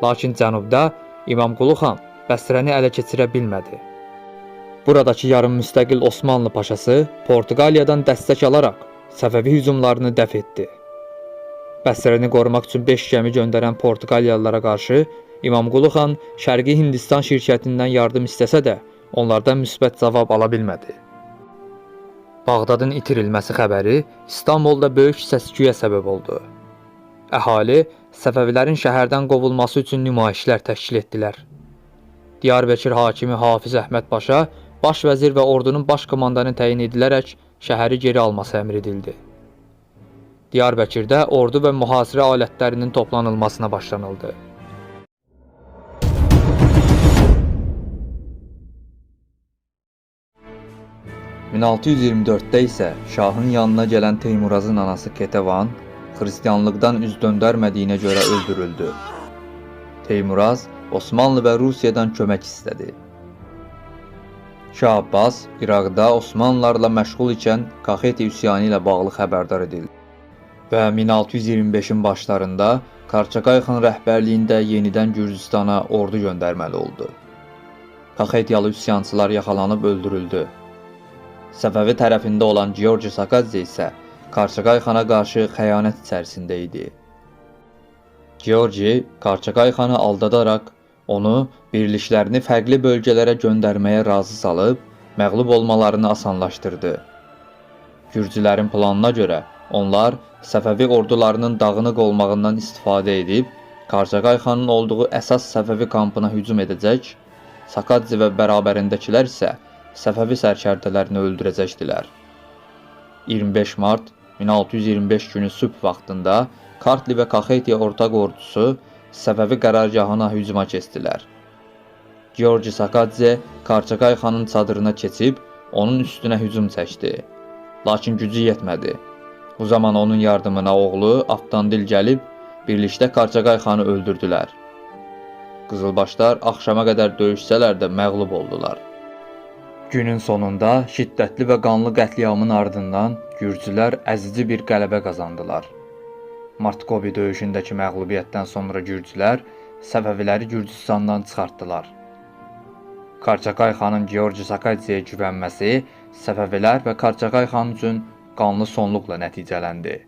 Lakin cənubda İmamqulu xan Bəsrəni ələ keçirə bilmədi. Buradakı yarım müstəqil Osmanlı paşası Portuqaliyadan dəstək alaraq Səfəvi hücumlarını dəf etdi. Bəsrəni qorumaq üçün 5 gəmi göndərən Portuqaliyalılara qarşı İmamqulu xan Şərqi Hindistan şirkətindən yardım istəsə də onlardan müsbət cavab ala bilmədi. Bağdadın itirilməsi xəbəri İstanbulda böyük səs-küyə səbəb oldu. Əhali Səfəvilərin şəhərdən qovulması üçün nümayişlər təşkil etdilər. Diyarbəkir hakimi Hafiz Əhməd Paşa baş vəzir və ordunun baş komandanı təyin edilərək şəhəri geri alması əmr edildi. Diyarbəkirdə ordu və mühasirə alətlərinin toplanılmasına başlanıldı. (1624-də isə şahın yanına gələn Teymurazın anası Ketevan xristianlıqdan üz döndərmədiyinə görə öldürüldü. Teymuraz Osmanlı və Rusiyadan kömək istədi. Şah Abbas İraqda Osmanlılarla məşğul ikən Kaxeti üsyanı ilə bağlı xəbərdar edildi və 1625-in başlarında Karçakay xan rəhbərliyində yenidən Gürcüstana ordu göndərməli oldu. Kaxetiyalı üsyançılar yaxalanıb öldürüldü. Səfəvi tərəfində olan Georgi Sakadze isə Karçakay xana qarşı xəyanət içərisində idi. Georgi Karçakay xanı aldadaraq onu birliklərini fərqli bölgələrə göndərməyə razı salıb, məğlub olmalarını asanlaşdırdı. Gürcülərin planına görə onlar Səfəvi ordularının dağınıq olmağından istifadə edib, Karçakay xanın olduğu əsas Səfəvi kampına hücum edəcək, Sakadze və bərabərindəkilər isə Səfəvi sərkərdələrini öldürəcəkdilər. 25 mart 1625 günü sübh vaxtında Kartli və Kaxetiya ortaq ordusu Səfəvi qərargahına hücuma keçdilər. Georgi Sakadze Karçakay xanın çadırına keçib, onun üstünə hücum çəkdi. Lakin gücü yetmədi. Bu zaman onun yardımına oğlu Avtandil gəlib, birlikdə Karçakay xanı öldürdülər. Qızılbaşlar axşama qədər döyüşsələr də məğlub oldular. Günün sonunda şiddətli və qanlı qətliamın ardından Gürcülər əzici bir qələbə qazandılar. Martkovi döyüşündəki məğlubiyyətdən sonra Gürcülər Səfəviləri Gürcüstandan çıxartdılar. Karçakay xanın Georgi Sakadzeyə güvənməsi Səfəvilər və Karçakay xan üçün qanlı sonluqla nəticələndi.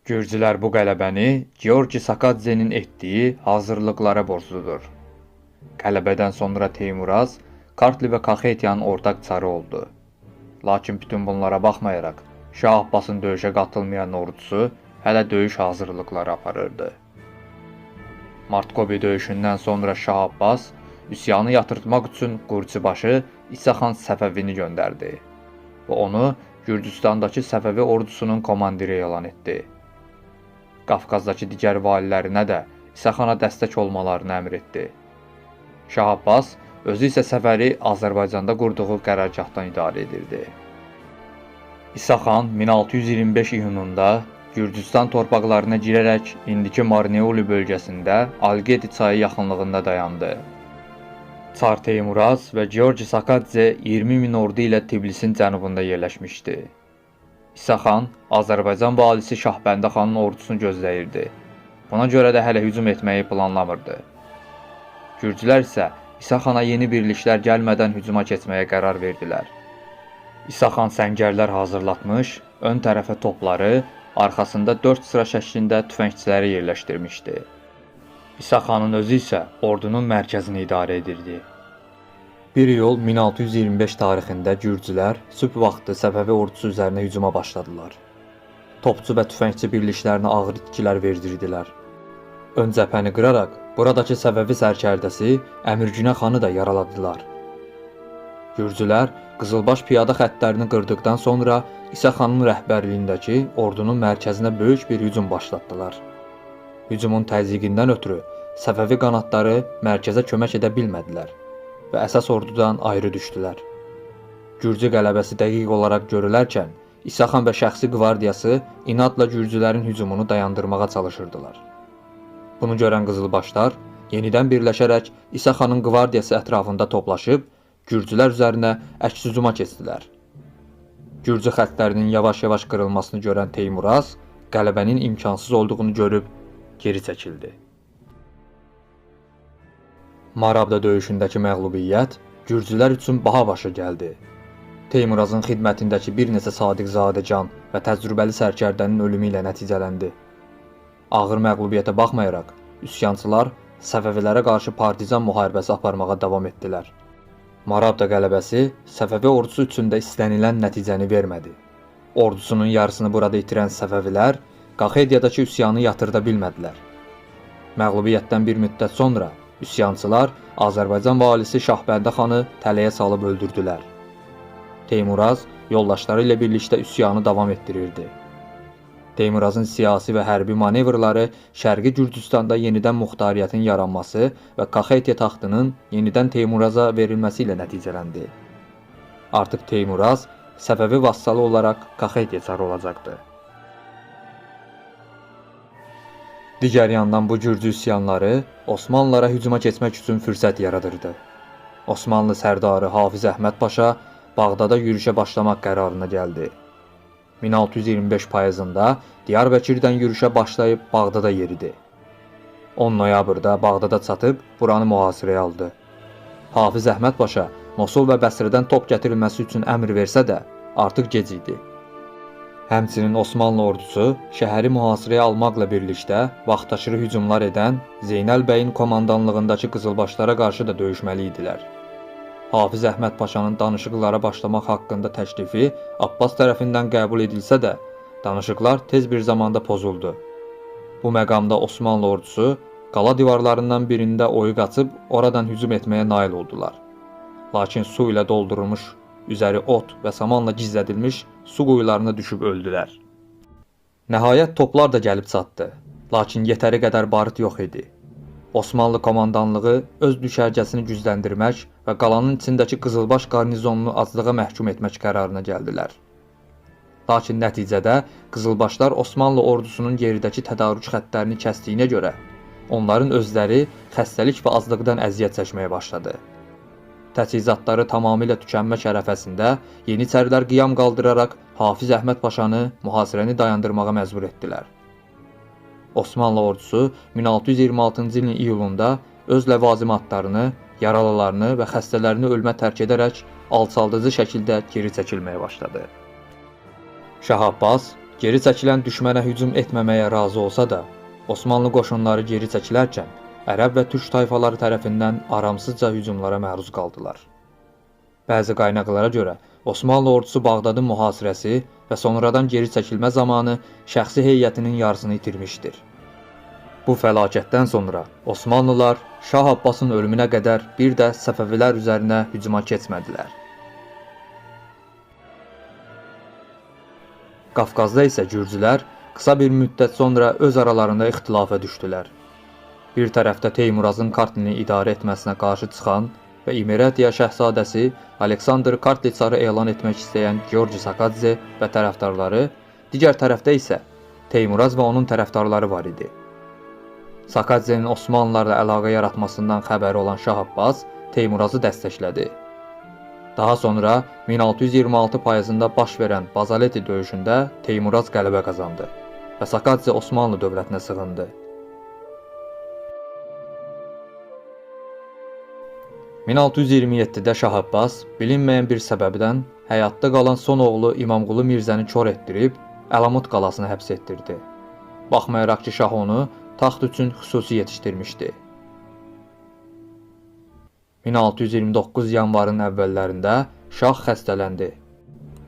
Gürcülər bu qələbəni Georgi Sakadzenin etdiyi hazırlıqlara borcludur. Qələbədən sonra Teymuraz, Kartli və Kaxetiyanın ortaq çarı oldu. Lakin bütün bunlara baxmayaraq, Şah Abbasın döyüşə qatılmayan ordusu hələ döyüş hazırlıqları aparırdı. Martkobi döyüşündən sonra Şah Abbas üsyanı yatırtmaq üçün Qurcibaşı İsa xan Səfəvini göndərdi və onu Gürcüstandakı Səfəvi ordusunun komandiri elan etdi. Qafqazdakı digər valilərinə də İsa xana dəstək olmalarını əmr etdi. Şah Abbas özü isə səfəri Azərbaycanda qurduğu qərargahdan idarə edirdi. İsa xan 1625 iyununda Gürcüstan torpaqlarına girərək indiki Marneuli bölgəsində Algeti çayı yaxınlığında dayandı. Çar Teymuraz və Georgi Sakadze 20 min ordu ilə Tiflisin cənubunda yerləşmişdi. İsa xan Azərbaycan valisi Şahbəndə xanın ordusunu gözləyirdi. Buna görə də hələ hücum etməyi planlamırdı. Gürcülər isə İsa xana yeni birliklər gəlmədən hücuma keçməyə qərar verdilər. İsa xan səngərlər hazırlatmış, ön tərəfə topları, arxasında 4 sıra şəklində tüfəngçiləri yerləşdirmişdi. İsa xanın özü isə ordunun mərkəzini idarə edirdi. 1 iyul 1625 tarixində Gürcülər sübh vaxtı Səfəvi ordusu üzərinə hücuma başladılar. Topçu və tüfəngçi birliklərinə ağır itkilər verdirdilər. Ön cəbhəni qıraraq buradakı Səfəvi sərkərdəsi Əmirgünə xanı da yaraladılar. Gürcülər Qızılbaş piyada xəttlərini qırdıqdan sonra İsa xanın rəhbərliyindəki ordunun mərkəzinə böyük bir hücum başlatdılar. Hücumun təzyiqindən ötürü Səfəvi qanadları mərkəzə kömək edə bilmədilər və əsas ordudan ayrı düşdülər. Gürcü qələbəsi dəqiq olaraq görülərkən, İsa xan və şəxsi qvardiyası inadla Gürcülərin hücumunu dayandırmağa çalışırdılar. Bunu görən Qızılbaşlar yenidən birləşərək İsa xanın qvardiyası ətrafında toplaşıb, Gürcülər üzərinə əks hücuma keçdilər. Gürcü xəttlərinin yavaş-yavaş qırılmasını görən Teymuraz, qələbənin imkansız olduğunu görüb geri çəkildi. Marabda döyüşündəki məğlubiyyət Gürcülər üçün baha başa gəldi. Teymurazın xidmətindəki bir neçə sadiqzadecan və təcrübəli sərkərdənin ölümü ilə nəticələndi. Ağır məğlubiyyətə baxmayaraq, üsyançılar Səfəvilərə qarşı partizan müharibəsi aparmağa davam etdilər. Marabda qələbəsi Səfəvi ordusu üçün də istənilən nəticəni vermədi. Ordusunun yarısını burada itirən Səfəvilər Qaxediyadakı üsyanı yatırda bilmədilər. Məğlubiyyətdən bir müddət sonra üsyançılar Azərbaycan valisi Şahbəndə xanı tələyə salıb öldürdülər. Teymuraz yoldaşları ilə birlikdə üsyanı davam etdirirdi. Teymurazın siyasi və hərbi manevrları Şərqi Gürcüstanda yenidən muxtariyyətin yaranması və Kaxetiya taxtının yenidən Teymuraza verilməsi ilə nəticələndi. Artıq Teymuraz Səfəvi vassalı olaraq Kaxetiya çarı olacaqdı. Digər yandan bu Gürcü üsyanları Osmanlılara hücuma keçmək üçün fürsət yaradırdı. Osmanlı sərdarı Hafiz Əhməd Paşa Bağdada yürüşə başlamaq qərarına gəldi. 1625 payızında Diyarbəkirdən yürüşə başlayıb Bağdada yeridi. 10 noyabrda Bağdada çatıb buranı mühasirəyə aldı. Hafiz Əhməd Paşa Mosul və Bəsrədən top gətirilməsi üçün əmr versə də artıq gec idi. Həmçinin Osmanlı ordusu şəhəri mühasirəyə almaqla birlikdə vaxtaşırı hücumlar edən Zeynəl bəyin komandanlığındakı qızılbaşlara qarşı da döyüşməli idilər. Hafiz Əhməd Paşanın danışıqlara başlamaq haqqında təklifi Abbas tərəfindən qəbul edilsə də, danışıqlar tez bir zamanda pozuldu. Bu məqamda Osmanlı ordusu qala divarlarından birində oyu qaçıb oradan hücum etməyə nail oldular. Lakin su ilə doldurulmuş, üzəri ot və samanla gizlədilmiş su quyularına düşüb öldülər. Nəhayət toplar da gəlib çatdı, lakin yetəri qədər barıt yox idi. Osmanlı komandanlığı öz düşərgəsini gücləndirmək və qalanın içindəki Qızılbaş qarnizonunu aclığa məhkum etmək qərarına gəldilər. Lakin nəticədə Qızılbaşlar Osmanlı ordusunun yeridəki tədarük xəttlərini kəsdiyinə görə onların özləri xəstəlik və aclıqdan əziyyət çəkməyə başladı. Təchizatları tamamilə tükənmək ərəfəsində Yeniçərilər qiyam qaldıraraq Hafiz Əhməd Paşanı mühasirəni dayandırmağa məcbur etdilər. Osmanlı ordusu 1626-cı ilin iyulunda öz ləvazimatlarını, yaralılarını və xəstələrini ölmə tərk edərək alçaldıcı şəkildə geri çəkilməyə başladı. Şah Abbas geri çəkilən düşmənə hücum etməməyə razı olsa da, Osmanlı qoşunları geri çəkilərkən ərəb və türk tayfaları tərəfindən aramsızca hücumlara məruz qaldılar. Bəzi qaynaqlara görə Osmanlı ordusu Bağdadın mühasirəsi və sonradan geri çəkilmə zamanı şəxsi heyətinin yarısını itirmişdir. Bu fəlakətdən sonra Osmanlılar Şah Abbasın ölümünə qədər bir də Səfəvilər üzərinə hücuma keçmədilər. Qafqazda isə Gürcülər qısa bir müddət sonra öz aralarında ixtilafa düşdülər. Bir tərəfdə Teymurazın Kartlini idarə etməsinə qarşı çıxan və İmeretiya şəhzadəsi Aleksandr Kartli elan etmək istəyən Georgi Sakadze və tərəfdarları, digər tərəfdə isə Teymuraz və onun tərəfdarları var idi. Sakadzenin Osmanlılarla əlaqə yaratmasından xəbəri olan Şah Abbas Teymurazı dəstəklədi. Daha sonra 1626 payızında baş verən Bazaleti döyüşündə Teymuraz qələbə qazandı və Sakadze Osmanlı dövlətinə sığındı. 1627-də Şah Abbas bilinməyən bir səbəbdən həyatda qalan son oğlu İmamqulu Mirzəni kor etdirib Əlamut qalasını həbs etdirdi. Baxmayaraq ki, şah onu taxt üçün xüsusi yetişdirmişdi. 1629 yanvarın əvvəllərində şah xəstələndi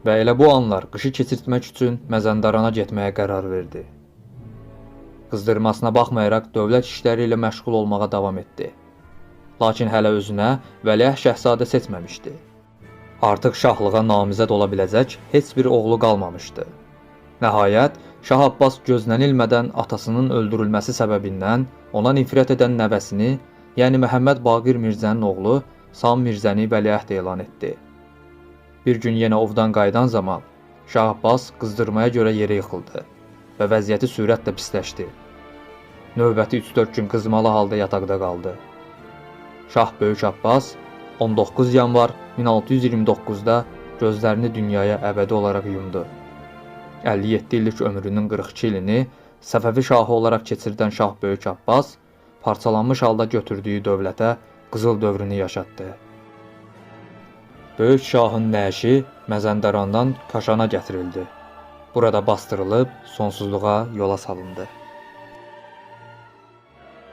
və elə bu anlar qışı keçirtmək üçün Məzəndarana getməyə qərar verdi. Qızdırmasına baxmayaraq dövlət işləri ilə məşğul olmağa davam etdi. Lakin hələ özünə vəliəhd şəhzadə seçməmişdi. Artıq şahlığa namizəd ola biləcək heç bir oğlu qalmamışdı. Nəhayət, Şah Abbas gözlənilmədən atasının öldürülməsi səbəbindən ona nifrət edən nəvəsini, yəni Məhəmməd Baqir Mirzənin oğlu Sam Mirzəni vəliəhd elan etdi. Bir gün yenə ovdan qayıdan zaman Şah Abbas qızdırmaya görə yerə yıxıldı və vəziyyəti sürətlə pisləşdi. Növbəti 3-4 gün qızmalı halda yataqda qaldı. Şah Böyük Abbas 19 yanvar 1629-da gözlərini dünyaya əbədi olaraq yumdu. 57 illik ömrünün 42 ilini Səfəvi şahı olaraq keçirdən Şah Böyük Abbas parçalanmış halda götürdüyü dövlətə qızıl dövrünü yaşatdı. Böyük şahın nəşi Məzəndarandan Kaşana gətirildi. Burada bastırılıb sonsuzluğa yola salındı.